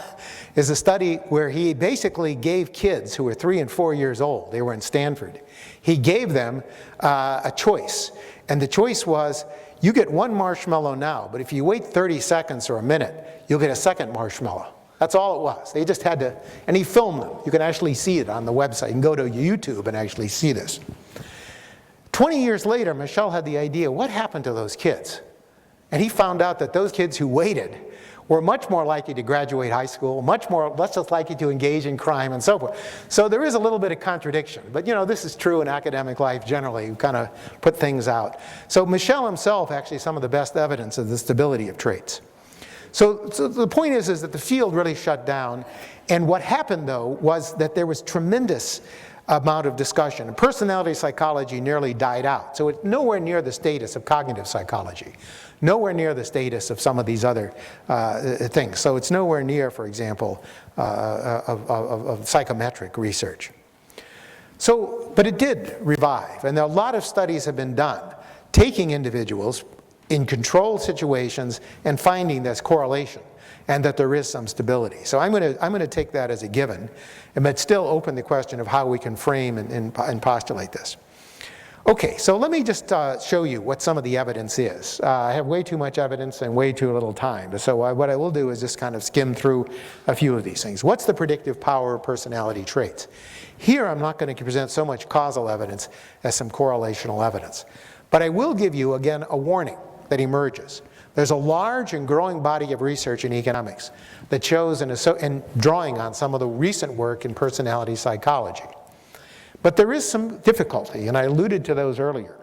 is a study where he basically gave kids who were 3 and 4 years old, they were in Stanford, he gave them a choice. And the choice was, you get one marshmallow now, but if you wait 30 seconds or a minute, you'll get a second marshmallow. That's all it was. They just had to, and he filmed them. You can actually see it on the website. You can go to YouTube and actually see this. 20 years later, Mischel had the idea, what happened to those kids? And he found out that those kids who waited were much more likely to graduate high school, less likely to engage in crime and so forth. So there is a little bit of contradiction. But you know, this is true in academic life generally. You kind of put things out. So Mischel himself actually some of the best evidence of the stability of traits. So the point is that the field really shut down. And what happened, though, was that there was tremendous amount of discussion. And personality psychology nearly died out. So it's nowhere near the status of cognitive psychology. Nowhere near the status of some of these other things. So it's nowhere near, for example, of psychometric research. So, but it did revive. And a lot of studies have been done taking individuals in controlled situations and finding this correlation and that there is some stability. So I'm going to take that as a given, but still open the question of how we can frame and postulate this. Okay, so let me just show you what some of the evidence is. I have way too much evidence and way too little time. So what I will do is just kind of skim through a few of these things. What's the predictive power of personality traits? Here I'm not going to present so much causal evidence as some correlational evidence. But I will give you, again, a warning that emerges. There's a large and growing body of research in economics that shows, and drawing on some of the recent work in personality psychology. But there is some difficulty, and I alluded to those earlier.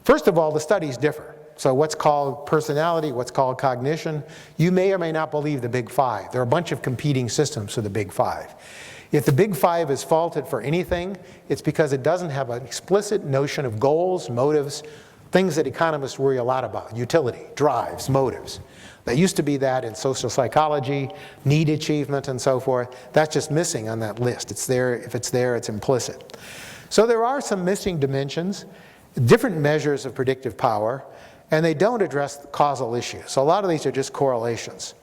First of all, the studies differ. So what's called personality, what's called cognition, you may or may not believe the big five. There are a bunch of competing systems for the big five. If the big five is faulted for anything, it's because it doesn't have an explicit notion of goals, motives, things that economists worry a lot about: utility, drives, motives. There used to be that in social psychology, need achievement and so forth. That's just missing on that list. It's there, if it's there, it's implicit. So there are some missing dimensions, different measures of predictive power, and they don't address the causal issues. So a lot of these are just correlations.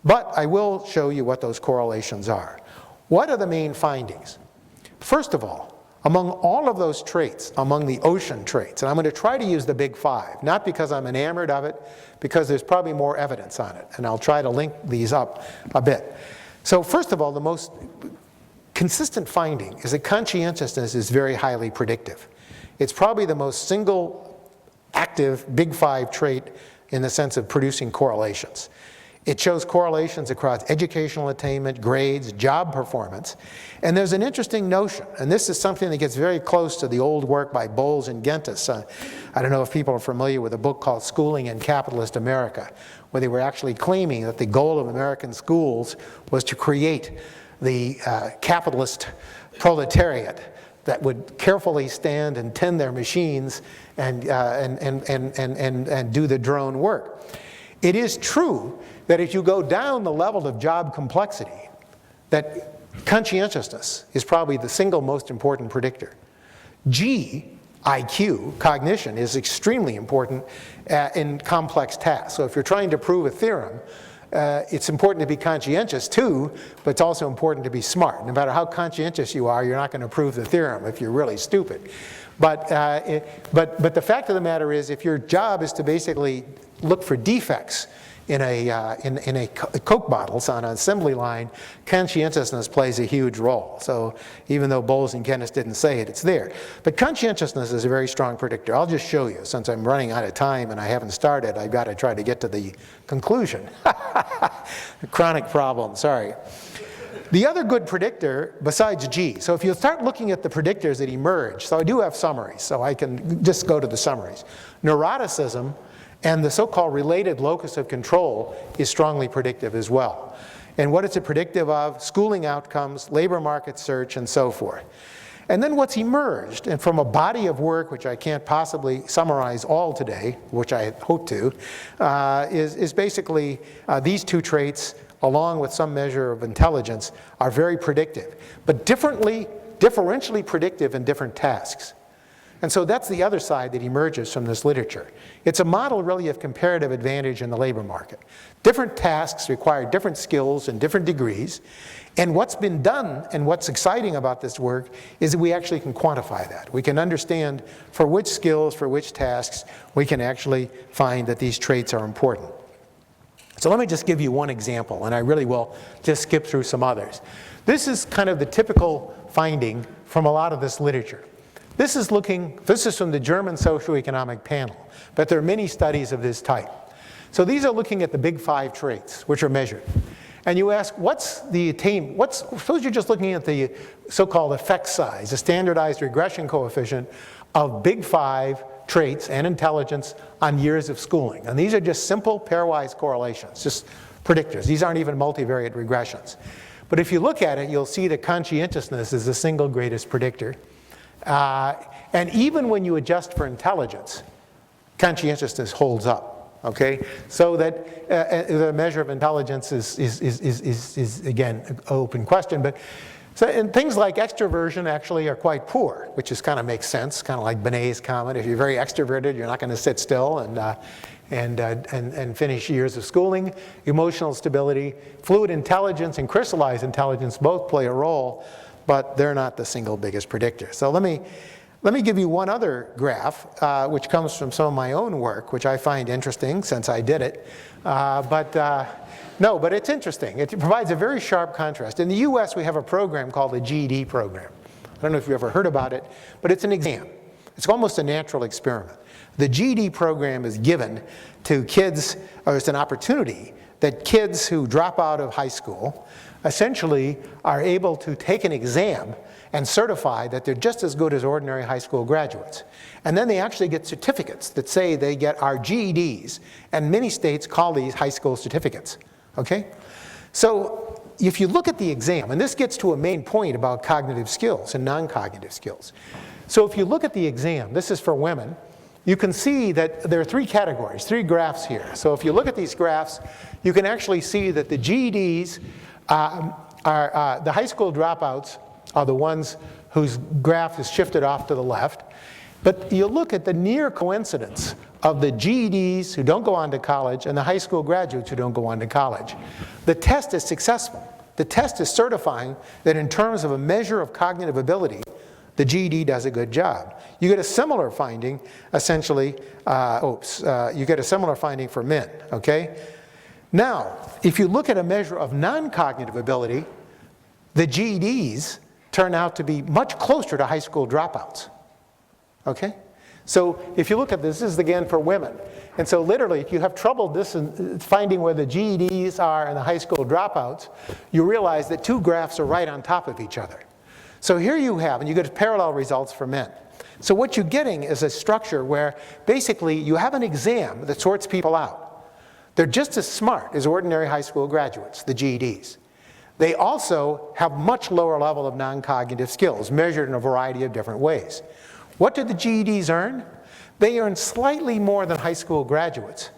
But I will show you what those correlations are. What are the main findings? First of all, among all of those traits, among the ocean traits, and I'm going to try to use the big five, not because I'm enamored of it, because there's probably more evidence on it, and I'll try to link these up a bit. So first of all, the most consistent finding is that conscientiousness is very highly predictive. It's probably the most single active big five trait in the sense of producing correlations. It shows correlations across educational attainment, grades, job performance. And there's an interesting notion, and this is something that gets very close to the old work by Bowles and Gentis. I don't know if people are familiar with a book called Schooling in Capitalist America, where they were actually claiming that the goal of American schools was to create the capitalist proletariat that would carefully stand and tend their machines and do the drone work. It is true that if you go down the level of job complexity, that conscientiousness is probably the single most important predictor. G, IQ, cognition, is extremely important in complex tasks. So if you're trying to prove a theorem, it's important to be conscientious too, but it's also important to be smart. No matter how conscientious you are, you're not going to prove the theorem if you're really stupid. But the fact of the matter is, if your job is to basically look for defects in a Coke bottles on an assembly line, conscientiousness plays a huge role. So even though Bowles and Gentis didn't say it, it's there. But conscientiousness is a very strong predictor. I'll just show you. Since I'm running out of time and I haven't started, I've got to try to get to the conclusion. Chronic problem, sorry. The other good predictor, besides G, so if you start looking at the predictors that emerge, so I do have summaries, so I can just go to the summaries. Neuroticism and the so-called related locus of control is strongly predictive as well. And what is it predictive of? Schooling outcomes, labor market search, and so forth. And then what's emerged, and from a body of work which I can't possibly summarize all today, which I hope to, is basically these two traits along with some measure of intelligence, are very predictive, but differentially predictive in different tasks. And so that's the other side that emerges from this literature. It's a model really of comparative advantage in the labor market. Different tasks require different skills and different degrees. And what's been done and what's exciting about this work is that we actually can quantify that. We can understand for which skills, for which tasks, we can actually find that these traits are important. So let me just give you one example, and I really will just skip through some others. This is kind of the typical finding from a lot of this literature. This is from the German socioeconomic panel, but there are many studies of this type. So these are looking at the big 5 traits, which are measured. And you ask, suppose you're just looking at the so-called effect size, the standardized regression coefficient of big 5 traits and intelligence on years of schooling. And these are just simple pairwise correlations, just predictors. These aren't even multivariate regressions. But if you look at it, you'll see that conscientiousness is the single greatest predictor. And even when you adjust for intelligence, conscientiousness holds up, okay? So that the measure of intelligence is again, an open question. But and things like extroversion actually are quite poor, which kind of makes sense, kind of like Benet's comment. If you're very extroverted, you're not going to sit still and finish years of schooling. Emotional stability, fluid intelligence, and crystallized intelligence both play a role, but they're not the single biggest predictor. So let me give you one other graph, which comes from some of my own work, which I find interesting since I did it. But it's interesting. It provides a very sharp contrast. In the US, we have a program called the GED program. I don't know if you've ever heard about it, but it's an exam. It's almost a natural experiment. The GED program is given to kids, or it's an opportunity that kids who drop out of high school essentially are able to take an exam and certify that they're just as good as ordinary high school graduates. And then they actually get certificates that say they get our GEDs, and many states call these high school certificates, okay? So if you look at the exam, and this gets to a main point about cognitive skills and non-cognitive skills. So if you look at the exam, this is for women, you can see that there are 3 categories, 3 graphs here. So if you look at these graphs, you can actually see that the GEDs the high school dropouts are the ones whose graph is shifted off to the left. But you look at the near coincidence of the GEDs who don't go on to college and the high school graduates who don't go on to college. The test is successful. The test is certifying that in terms of a measure of cognitive ability, the GED does a good job. You get a similar finding, essentially, you get a similar finding for men, okay? Now, if you look at a measure of non-cognitive ability, the GEDs turn out to be much closer to high school dropouts, okay? So if you look at this is again for women. And so literally, if you have trouble finding where the GEDs are and the high school dropouts, you realize that 2 graphs are right on top of each other. So here you have, and you get parallel results for men. So what you're getting is a structure where basically you have an exam that sorts people out. They're just as smart as ordinary high school graduates, the GEDs. They also have much lower level of non-cognitive skills, measured in a variety of different ways. What do the GEDs earn? They earn slightly more than high school graduates.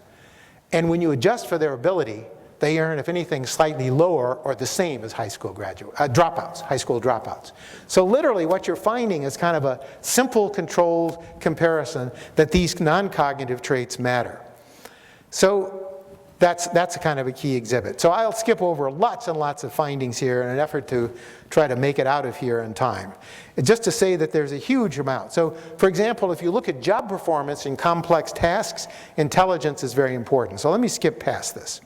And when you adjust for their ability, they earn, if anything, slightly lower or the same as high school high school dropouts. So literally what you're finding is kind of a simple controlled comparison that these non-cognitive traits matter. So that's kind of a key exhibit. So I'll skip over lots and lots of findings here in an effort to try to make it out of here in time. And just to say that there's a huge amount. So for example, if you look at job performance in complex tasks, intelligence is very important. So let me skip past this.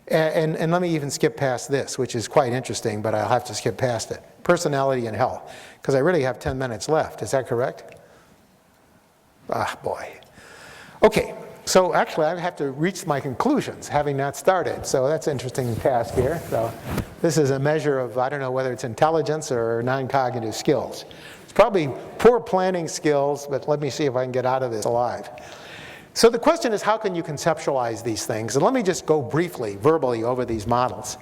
And let me even skip past this, which is quite interesting, but I'll have to skip past it. Personality and health, because I really have 10 minutes left. Is that correct? Ah, boy. Okay, so actually I have to reach my conclusions, having not started. So that's an interesting task here. So this is a measure of, I don't know whether it's intelligence or non-cognitive skills. It's probably poor planning skills, but let me see if I can get out of this alive. So the question is, how can you conceptualize these things? And let me just go briefly, verbally, over these models.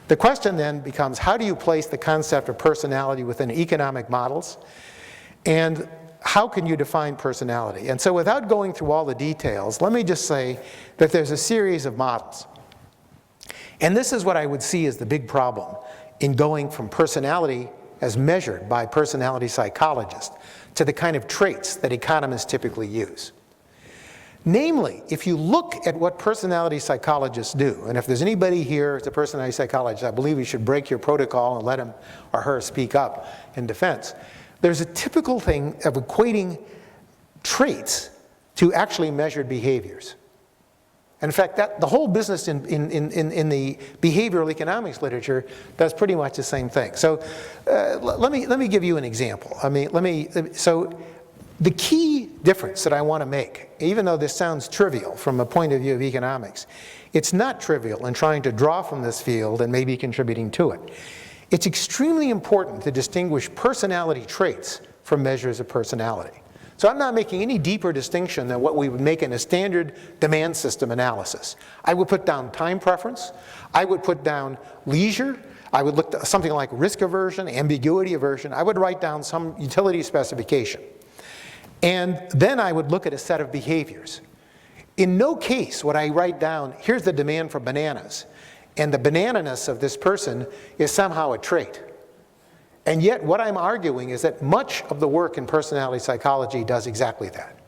The question then becomes, how do you place the concept of personality within economic models? And how can you define personality? And so without going through all the details, let me just say that there's a series of models. And this is what I would see as the big problem in going from personality as measured by personality psychologists to the kind of traits that economists typically use. Namely, if you look at what personality psychologists do, and if there's anybody here who's a personality psychologist, I believe you should break your protocol and let him or her speak up in defense. There's a typical thing of equating traits to actually measured behaviors. And in fact, the whole business in the behavioral economics literature does pretty much the same thing. So let me give you an example. So the key difference that I want to make, even though this sounds trivial from a point of view of economics, it's not trivial in trying to draw from this field and maybe contributing to it. It's extremely important to distinguish personality traits from measures of personality. So I'm not making any deeper distinction than what we would make in a standard demand system analysis. I would put down time preference. I would put down leisure. I would look at something like risk aversion, ambiguity aversion. I would write down some utility specification. And then I would look at a set of behaviors. In no case would I write down, here's the demand for bananas, and the banananess of this person is somehow a trait. And yet what I'm arguing is that much of the work in personality psychology does exactly that.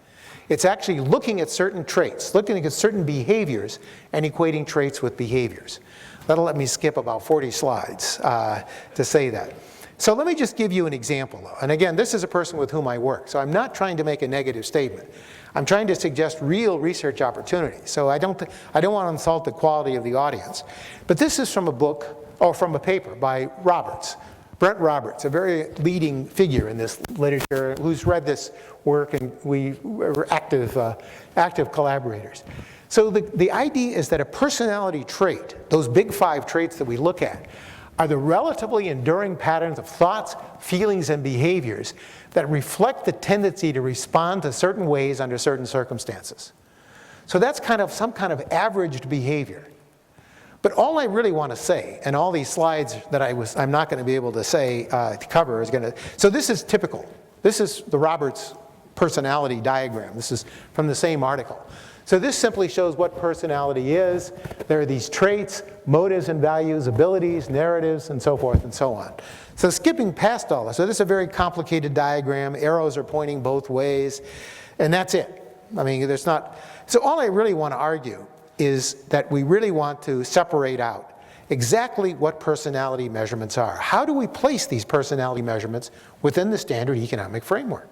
It's actually looking at certain traits, looking at certain behaviors, and equating traits with behaviors. That'll let me skip about 40 slides to say that. So let me just give you an example. And again, this is a person with whom I work, so I'm not trying to make a negative statement. I'm trying to suggest real research opportunities. So I don't want to insult the quality of the audience. But this is from a book, or from a paper by Roberts. Brent Roberts, a very leading figure in this literature, who's read this work, and we were active collaborators. So the idea is that a personality trait, those big 5 traits that we look at, are the relatively enduring patterns of thoughts, feelings, and behaviors that reflect the tendency to respond to certain ways under certain circumstances. So that's kind of some kind of averaged behavior. But all I really want to say, and all these slides that I'm not going to be able to say to cover is going to, so this is typical. This is the Roberts personality diagram. This is from the same article. So this simply shows what personality is. There are these traits, motives and values, abilities, narratives, and so forth and so on. So skipping past all this, so this is a very complicated diagram. Arrows are pointing both ways, and that's it. I mean, there's not, so all I really want to argue is that we really want to separate out exactly what personality measurements are. How do we place these personality measurements within the standard economic framework?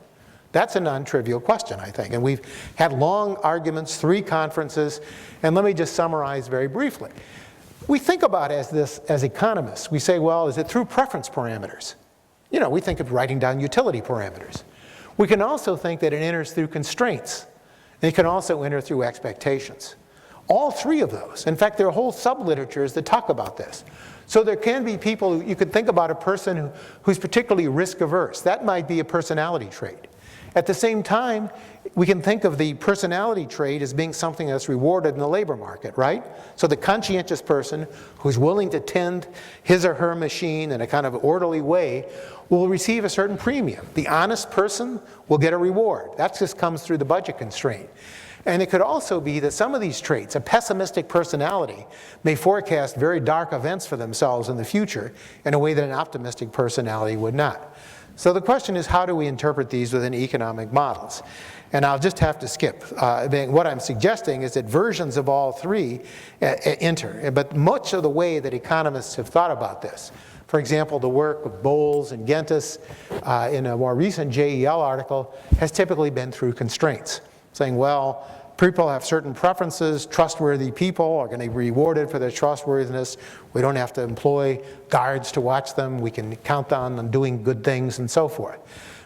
That's a non-trivial question, I think. And we've had long arguments, 3 conferences, and let me just summarize very briefly. We think about this as economists. We say, well, is it through preference parameters? You know, we think of writing down utility parameters. We can also think that it enters through constraints. And it can also enter through expectations. All 3 of those. In fact, there are whole subliteratures that talk about this. So there can be people, you could think about a person who's particularly risk averse. That might be a personality trait. At the same time, we can think of the personality trait as being something that's rewarded in the labor market, right? So the conscientious person who's willing to tend his or her machine in a kind of orderly way will receive a certain premium. The honest person will get a reward. That just comes through the budget constraint. And it could also be that some of these traits, a pessimistic personality, may forecast very dark events for themselves in the future in a way that an optimistic personality would not. So the question is, how do we interpret these within economic models? And I'll just have to skip. What I'm suggesting is that versions of all 3 enter. But much of the way that economists have thought about this, for example, the work of Bowles and Gentis in a more recent JEL article, has typically been through constraints. Saying, well, people have certain preferences, trustworthy people are going to be rewarded for their trustworthiness. We don't have to employ guards to watch them. We can count on them doing good things and so forth.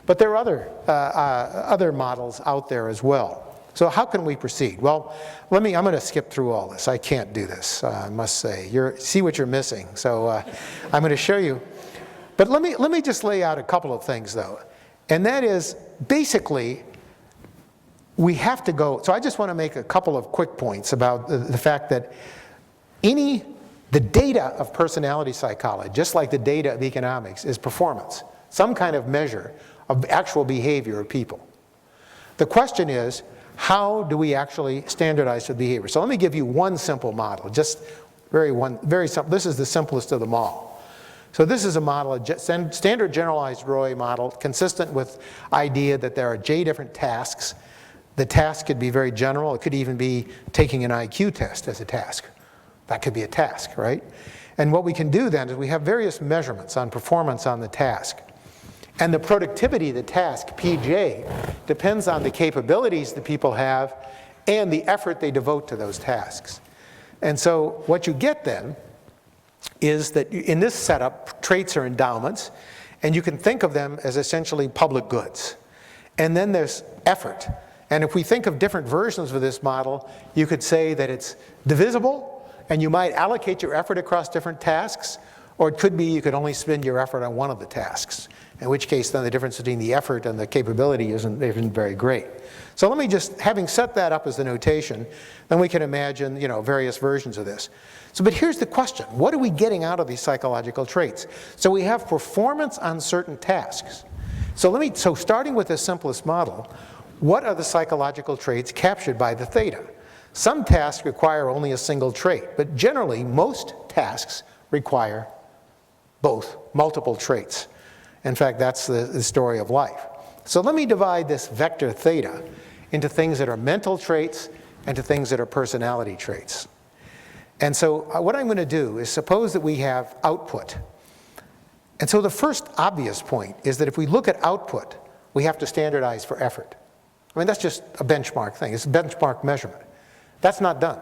But there are other models out there as well. So how can we proceed? Well, I'm going to skip through all this. I can't do this, I must say. See what you're missing. So I'm going to show you. But let me just lay out a couple of things, though. And that is, basically, we have to go, so I just want to make a couple of quick points about the fact that the data of personality psychology, just like the data of economics, is performance, some kind of measure of actual behavior of people. The question is, how do we actually standardize the behavior? So let me give you one simple model, just very simple. This is the simplest of them all. So this is a model, a standard generalized Roy model, consistent with idea that there are J different tasks. The task could be very general. It could even be taking an IQ test as a task. That could be a task, right? And what we can do then is we have various measurements on performance on the task. And the productivity of the task, PJ, depends on the capabilities that people have and the effort they devote to those tasks. And so what you get then is that in this setup, traits are endowments, and you can think of them as essentially public goods. And then there's effort. And if we think of different versions of this model, you could say that it's divisible, and you might allocate your effort across different tasks, or it could be you could only spend your effort on one of the tasks, in which case then the difference between the effort and the capability isn't very great. So let me just, having set that up as the notation, then we can imagine, various versions of this. So, but here's the question. What are we getting out of these psychological traits? So we have performance on certain tasks. So starting with the simplest model, what are the psychological traits captured by the theta? Some tasks require only a single trait, but generally most tasks require multiple traits. In fact, that's the story of life. So let me divide this vector theta into things that are mental traits and to things that are personality traits. And so what I'm going to do is suppose that we have output. And so the first obvious point is that if we look at output, we have to standardize for effort. I mean, that's just a benchmark thing. It's a benchmark measurement. That's not done.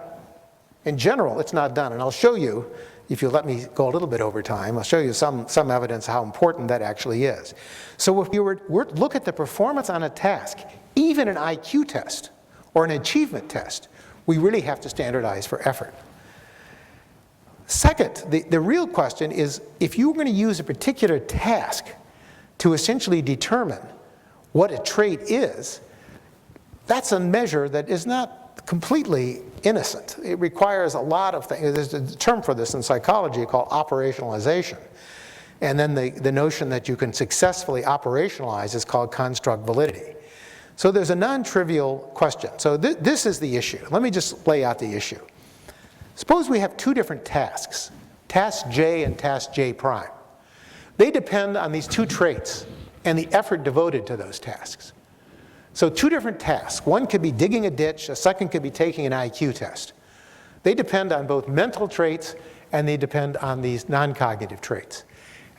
In general, it's not done. And I'll show you, if you let me go a little bit over time, I'll show you some evidence of how important that actually is. So if you were to look at the performance on a task, even an IQ test or an achievement test, we really have to standardize for effort. Second, the real question is, if you're going to use a particular task to essentially determine what a trait is, that's a measure that is not completely innocent. It requires a lot of things. There's a term for this in psychology called operationalization. And then the notion that you can successfully operationalize is called construct validity. So there's a non-trivial question. So this is the issue. Let me just lay out the issue. Suppose we have two different tasks, task J and task J prime. They depend on these two traits and the effort devoted to those tasks. So two different tasks. One could be digging a ditch, a second could be taking an IQ test. They depend on both mental traits and they depend on these non-cognitive traits.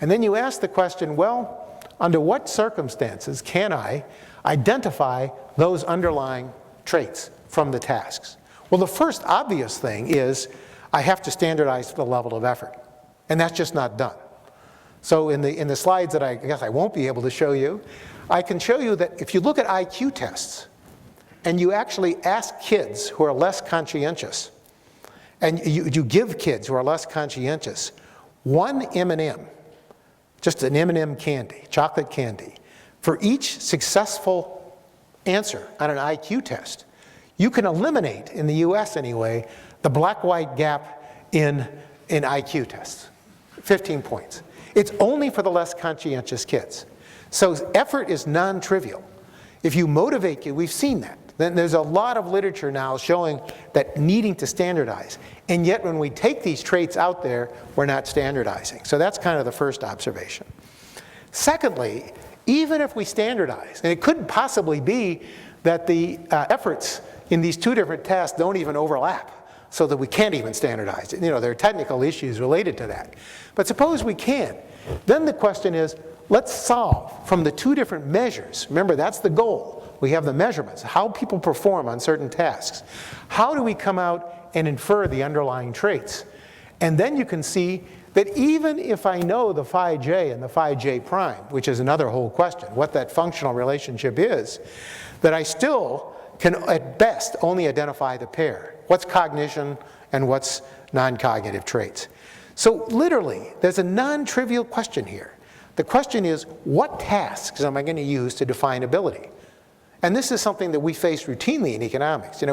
And then you ask the question, well, under what circumstances can I identify those underlying traits from the tasks? Well, the first obvious thing is I have to standardize the level of effort. And that's just not done. So in the slides that I guess I won't be able to show you, I can show you that if you look at IQ tests and you actually ask kids who are less conscientious, and you give kids who are less conscientious one M&M, just an M&M candy, chocolate candy, for each successful answer on an IQ test, you can eliminate, in the US anyway, the black-white gap in IQ tests, 15 points. It's only for the less conscientious kids. So effort is non-trivial. If you motivate kids, we've seen that. Then there's a lot of literature now showing that needing to standardize. And yet when we take these traits out there, we're not standardizing. So that's kind of the first observation. Secondly, even if we standardize, and it couldn't possibly be that the efforts in these two different tasks don't even overlap, so that we can't even standardize it. There are technical issues related to that. But suppose we can. Then the question is, let's solve from the two different measures. Remember, that's the goal. We have the measurements, how people perform on certain tasks. How do we come out and infer the underlying traits? And then you can see that even if I know the phi j and the phi j prime, which is another whole question, what that functional relationship is, that I still can at best only identify the pair. What's cognition and what's non-cognitive traits? So literally, there's a non-trivial question here. The question is, what tasks am I going to use to define ability? And this is something that we face routinely in economics.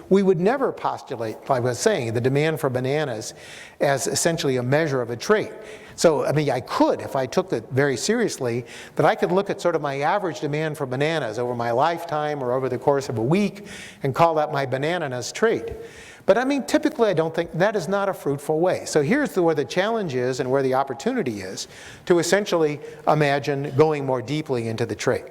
We would never postulate, like I was saying, the demand for bananas as essentially a measure of a trait. So, I could, if I took it very seriously, that I could look at sort of my average demand for bananas over my lifetime or over the course of a week and call that my banananas trait. But I mean, typically I don't think that is not a fruitful way. So here's where the challenge is and where the opportunity is to essentially imagine going more deeply into the trait.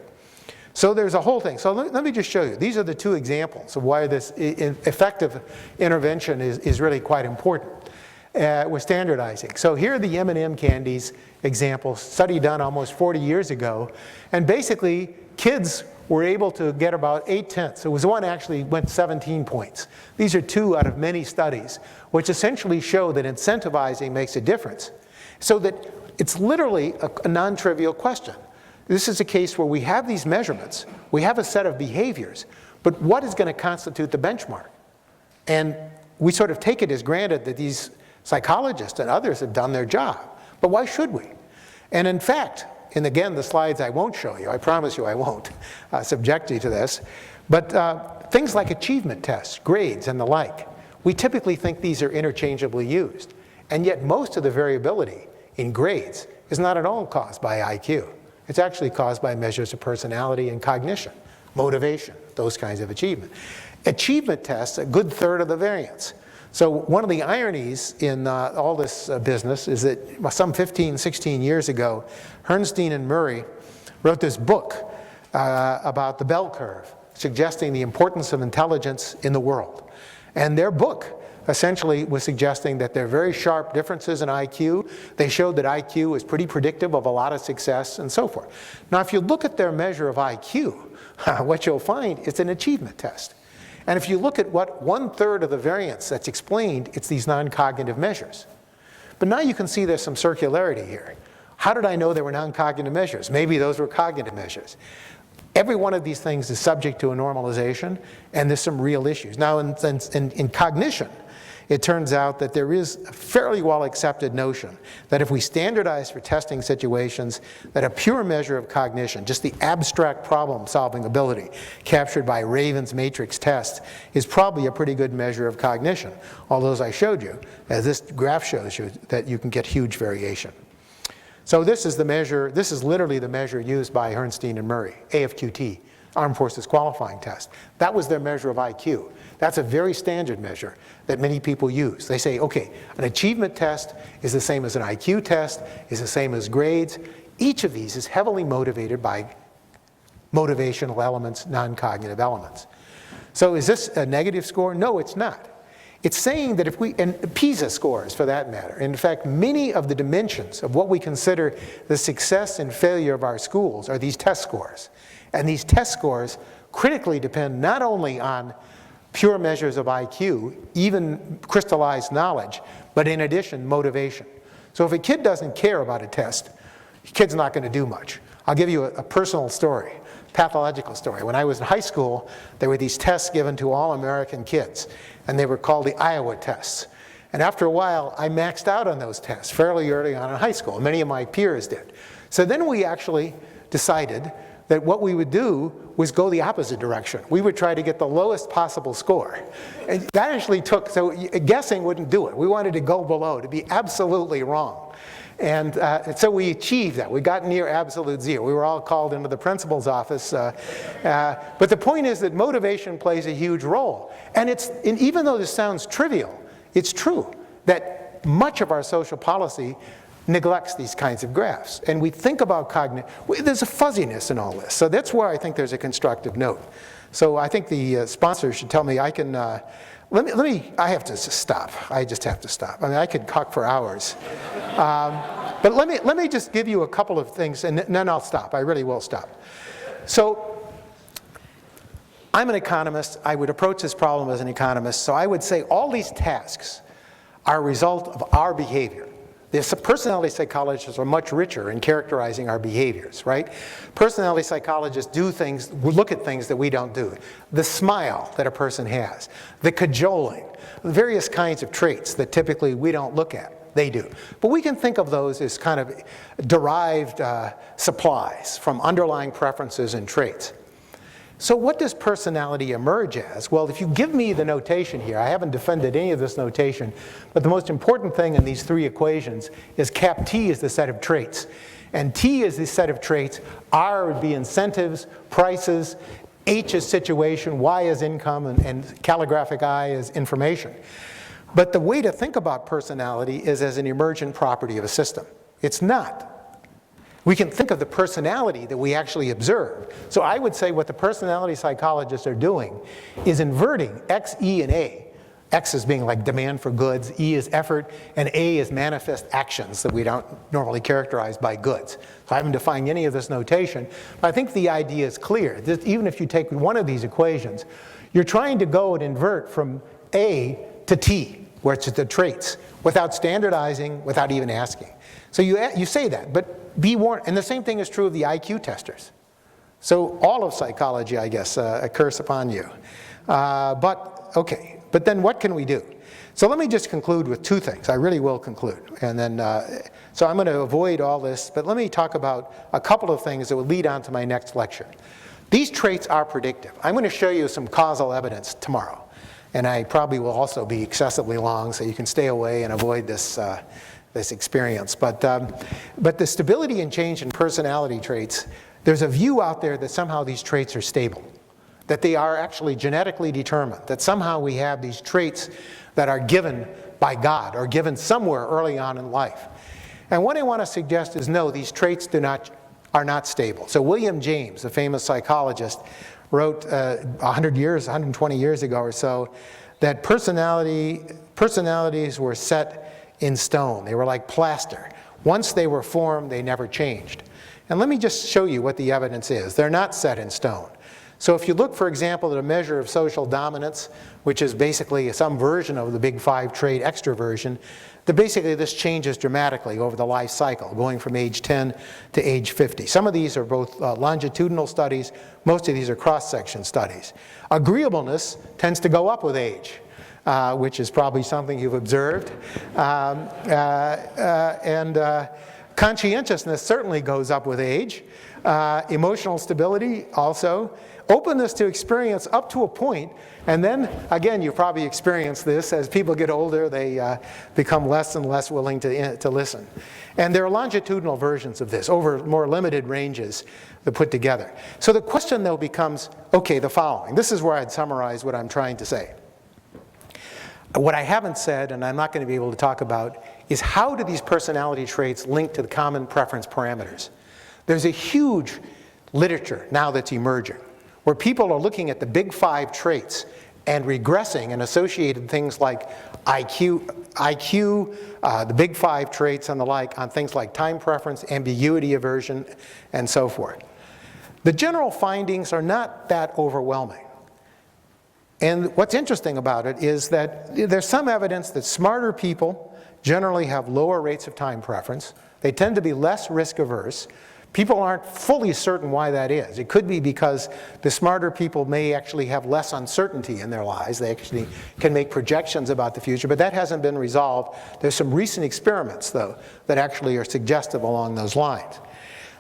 So there's a whole thing. So let me just show you. These are the two examples of why this effective intervention is really quite important with standardizing. So here are the M&M candies examples, study done almost 40 years ago. And basically, kids were able to get about 8/10. It was one actually went 17 points. These are two out of many studies, which essentially show that incentivizing makes a difference. So that it's literally a non-trivial question. This is a case where we have these measurements, we have a set of behaviors, but what is going to constitute the benchmark? And we sort of take it as granted that these psychologists and others have done their job. But why should we? And in fact, and again, the slides I won't show you, I promise you I won't subject you to this, but things like achievement tests, grades, and the like, we typically think these are interchangeably used. And yet most of the variability in grades is not at all caused by IQ. It's actually caused by measures of personality and cognition, motivation, those kinds of achievement. Achievement tests, a good third of the variance. So one of the ironies in all this business is that some 15, 16 years ago, Herrnstein and Murray wrote this book about the bell curve, suggesting the importance of intelligence in the world. And their book essentially was suggesting that there are very sharp differences in IQ. They showed that IQ is pretty predictive of a lot of success and so forth. Now, if you look at their measure of IQ, what you'll find is an achievement test. And if you look at what 1/3 of the variance that's explained, it's these non-cognitive measures. But now you can see there's some circularity here. How did I know there were non-cognitive measures? Maybe those were cognitive measures. Every one of these things is subject to a normalization, and there's some real issues. Now, in cognition, it turns out that there is a fairly well-accepted notion that if we standardize for testing situations, that a pure measure of cognition, just the abstract problem-solving ability captured by Raven's matrix test, is probably a pretty good measure of cognition. Although, as I showed you, as this graph shows you, that you can get huge variation. So this is the measure, this is literally the measure used by Herrnstein and Murray, AFQT, Armed Forces Qualifying Test. That was their measure of IQ. That's a very standard measure that many people use. They say, okay, an achievement test is the same as an IQ test, is the same as grades. Each of these is heavily motivated by motivational elements, non-cognitive elements. So is this a negative score? No, it's not. It's saying that if we, and PISA scores for that matter, in fact, many of the dimensions of what we consider the success and failure of our schools are these test scores. And these test scores critically depend not only on pure measures of IQ, even crystallized knowledge, but in addition, motivation. So if a kid doesn't care about a test, the kid's not going to do much. I'll give you a personal story, pathological story. When I was in high school, there were these tests given to all American kids, and they were called the Iowa tests. And after a while, I maxed out on those tests fairly early on in high school. Many of my peers did. So then we actually decided that what we would do was go the opposite direction. We would try to get the lowest possible score. And that actually took, so guessing wouldn't do it. We wanted to go below, to be absolutely wrong. And so we achieved that. We got near absolute zero. We were all called into the principal's office. But the point is that motivation plays a huge role. And even though this sounds trivial, it's true that much of our social policy neglects these kinds of graphs. And we think about cognition, there's a fuzziness in all this. So that's where I think there's a constructive note. So I think the sponsor should tell me I can, I have to just stop. I just have to stop. I mean, I could talk for hours. But let me just give you a couple of things, and then I'll stop. I really will stop. So I'm an economist. I would approach this problem as an economist. So I would say all these tasks are a result of our behavior. The personality psychologists are much richer in characterizing our behaviors, right? Personality psychologists do things, look at things that we don't do. The smile that a person has, the cajoling, the various kinds of traits that typically we don't look at, they do. But we can think of those as kind of derived supplies from underlying preferences and traits. So what does personality emerge as? Well, if you give me the notation here, I haven't defended any of this notation, but the most important thing in these three equations is cap T is the set of traits. And T is the set of traits. R would be incentives, prices, H is situation, Y is income, and calligraphic I is information. But the way to think about personality is as an emergent property of a system. It's not. We can think of the personality that we actually observe. So I would say what the personality psychologists are doing is inverting X, E, and A. X is being like demand for goods, E is effort, and A is manifest actions that we don't normally characterize by goods. So I haven't defined any of this notation, but I think the idea is clear. That even if you take one of these equations, you're trying to go and invert from A to T, where it's the traits, without standardizing, without even asking. So you say that, but be warned, and the same thing is true of the IQ testers. So all of psychology, I guess, a curse upon you. But then what can we do? So let me just conclude with two things. I really will conclude. And then, so I'm going to avoid all this, but let me talk about a couple of things that will lead on to my next lecture. These traits are predictive. I'm going to show you some causal evidence tomorrow. And I probably will also be excessively long, so you can stay away and avoid this, this experience. But the stability and change in personality traits, there's a view out there that somehow these traits are stable, that they are actually genetically determined, that somehow we have these traits that are given by God or given somewhere early on in life. And what I want to suggest is no, these traits are not stable. So William James, a famous psychologist, wrote 120 years ago or so that personalities were set in stone. They were like plaster. Once they were formed, they never changed. And let me just show you what the evidence is. They're not set in stone. So if you look, for example, at a measure of social dominance, which is basically some version of the big five trait extroversion, that basically this changes dramatically over the life cycle, going from age 10 to age 50. Some of these are both longitudinal studies. Most of these are cross-section studies. Agreeableness tends to go up with age, which is probably something you've observed. Conscientiousness certainly goes up with age. Emotional stability also. Openness to experience up to a point, and then again you've probably experienced this, as people get older they become less and less willing to listen. And there are longitudinal versions of this over more limited ranges that put together. So the question though becomes, okay, the following. This is where I'd summarize what I'm trying to say. What I haven't said, and I'm not going to be able to talk about, is how do these personality traits link to the common preference parameters? There's a huge literature now that's emerging where people are looking at the big five traits and regressing and associated things like IQ, the big five traits and the like on things like time preference, ambiguity aversion, and so forth. The general findings are not that overwhelming. And what's interesting about it is that there's some evidence that smarter people generally have lower rates of time preference. They tend to be less risk averse. People aren't fully certain why that is. It could be because the smarter people may actually have less uncertainty in their lives. They actually can make projections about the future, but that hasn't been resolved. There's some recent experiments, though, that actually are suggestive along those lines.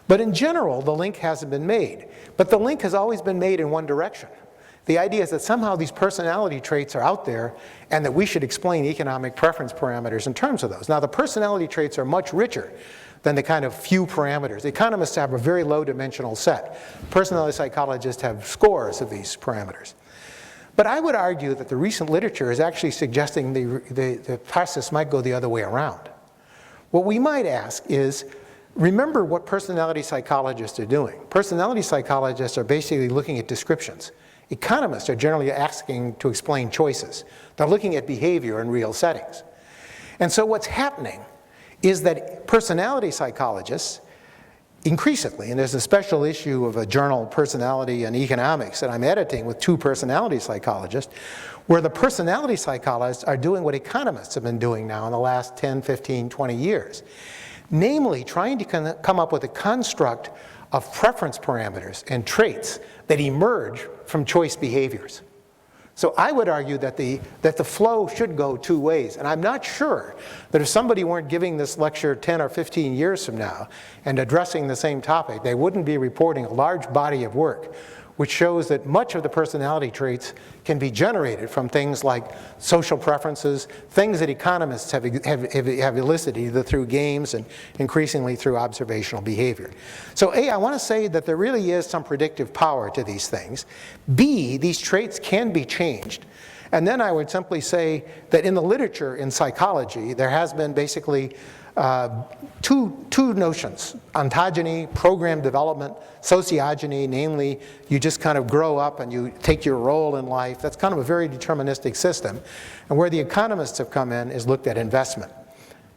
But in general, the link hasn't been made. But the link has always been made in one direction. The idea is that somehow these personality traits are out there and that we should explain economic preference parameters in terms of those. Now, the personality traits are much richer than the kind of few parameters. Economists have a very low dimensional set. Personality psychologists have scores of these parameters. But I would argue that the recent literature is actually suggesting the process might go the other way around. What we might ask is, remember what personality psychologists are doing. Personality psychologists are basically looking at descriptions. Economists are generally asking to explain choices. They're looking at behavior in real settings. And so what's happening is that personality psychologists, increasingly, and there's a special issue of a journal, Personality and Economics, that I'm editing with two personality psychologists, where the personality psychologists are doing what economists have been doing now in the last 10, 15, 20 years. Namely, trying to come up with a construct of preference parameters and traits that emerge from choice behaviors. So I would argue that the flow should go two ways. And I'm not sure that if somebody weren't giving this lecture 10 or 15 years from now and addressing the same topic, they wouldn't be reporting a large body of work which shows that much of the personality traits can be generated from things like social preferences, things that economists have elicited either through games and increasingly through observational behavior. So A, I want to say that there really is some predictive power to these things. B, these traits can be changed. And then I would simply say that in the literature in psychology, there has been basically two notions: ontogeny, program development, sociogeny, namely you just kind of grow up and you take your role in life. That's kind of a very deterministic system. And where the economists have come in is looked at investment.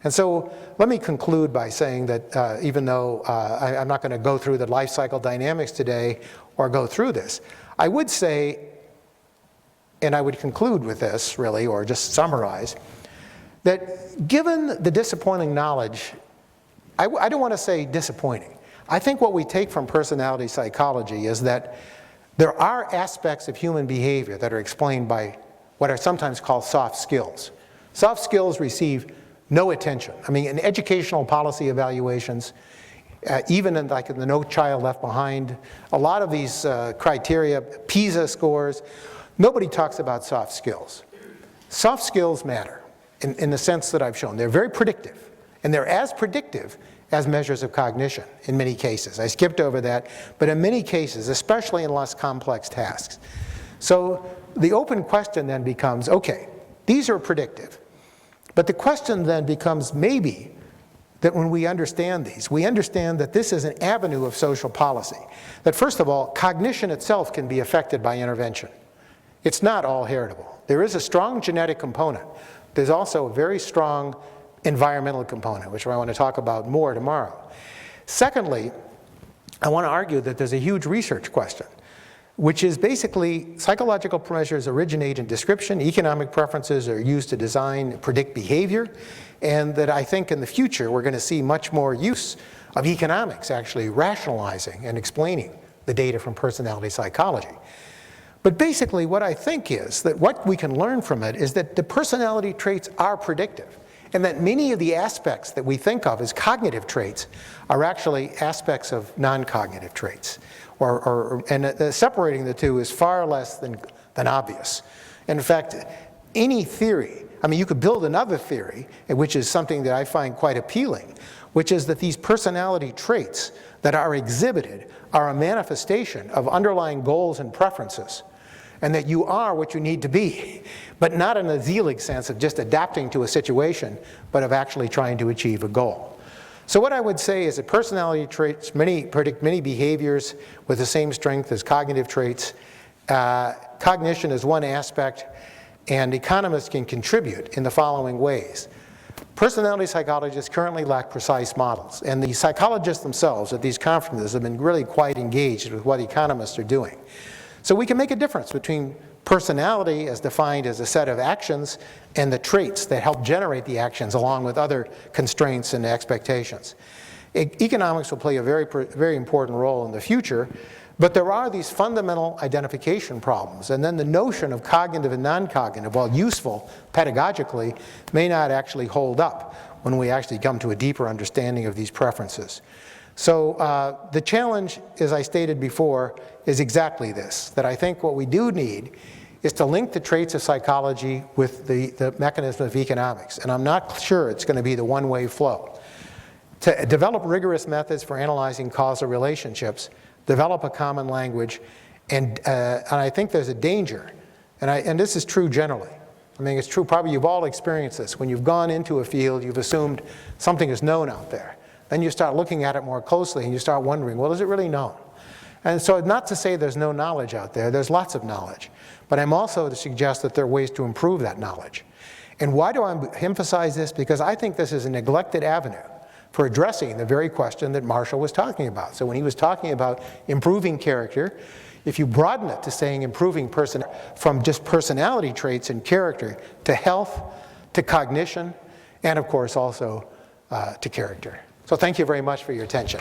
And so let me conclude by saying that even though I'm not going to go through the life cycle dynamics today or go through this, I would say, and I would conclude with this really, or just summarize, that given the disappointing knowledge, I don't want to say disappointing. I think what we take from personality psychology is that there are aspects of human behavior that are explained by what are sometimes called soft skills. Soft skills receive no attention. I mean, in educational policy evaluations, even in like in the No Child Left Behind, a lot of these criteria, PISA scores, nobody talks about soft skills. Soft skills matter in the sense that I've shown. They're very predictive, and they're as predictive as measures of cognition in many cases. I skipped over that, but in many cases, especially in less complex tasks. So the open question then becomes, okay, these are predictive, but the question then becomes maybe that when we understand these, we understand that this is an avenue of social policy. That first of all, cognition itself can be affected by intervention. It's not all heritable. There is a strong genetic component. There's also a very strong environmental component, which I want to talk about more tomorrow. Secondly, I want to argue that there's a huge research question, which is basically psychological measures originate in description, economic preferences are used to design, predict behavior, and that I think in the future we're going to see much more use of economics actually rationalizing and explaining the data from personality psychology. But basically what I think is that what we can learn from it is that the personality traits are predictive, and that many of the aspects that we think of as cognitive traits are actually aspects of non-cognitive traits. And separating the two is far less than obvious. In fact, any theory, I mean, you could build another theory, which is something that I find quite appealing, which is that these personality traits that are exhibited are a manifestation of underlying goals and preferences, and that you are what you need to be, but not in a Zelig sense of just adapting to a situation, but of actually trying to achieve a goal. So what I would say is that personality traits predict many behaviors with the same strength as cognitive traits. Cognition is one aspect, and economists can contribute in the following ways. Personality psychologists currently lack precise models, and the psychologists themselves at these conferences have been really quite engaged with what economists are doing. So we can make a difference between personality as defined as a set of actions and the traits that help generate the actions along with other constraints and expectations. Economics will play a very important role in the future, but there are these fundamental identification problems, and then the notion of cognitive and non-cognitive, while useful pedagogically, may not actually hold up when we actually come to a deeper understanding of these preferences. So the challenge, as I stated before, is exactly this, that I think what we do need is to link the traits of psychology with the mechanism of economics, and I'm not sure it's going to be the one-way flow. To develop rigorous methods for analyzing causal relationships, develop a common language, and I think there's a danger, and this is true generally. I mean, it's true, probably you've all experienced this. When you've gone into a field, you've assumed something is known out there. Then you start looking at it more closely and you start wondering, well, is it really known? And so not to say there's no knowledge out there, there's lots of knowledge. But I'm also to suggest that there are ways to improve that knowledge. And why do I emphasize this? Because I think this is a neglected avenue for addressing the very question that Marshall was talking about. So when he was talking about improving character, if you broaden it to saying improving from just personality traits and character to health, to cognition, and of course also to character. So thank you very much for your attention.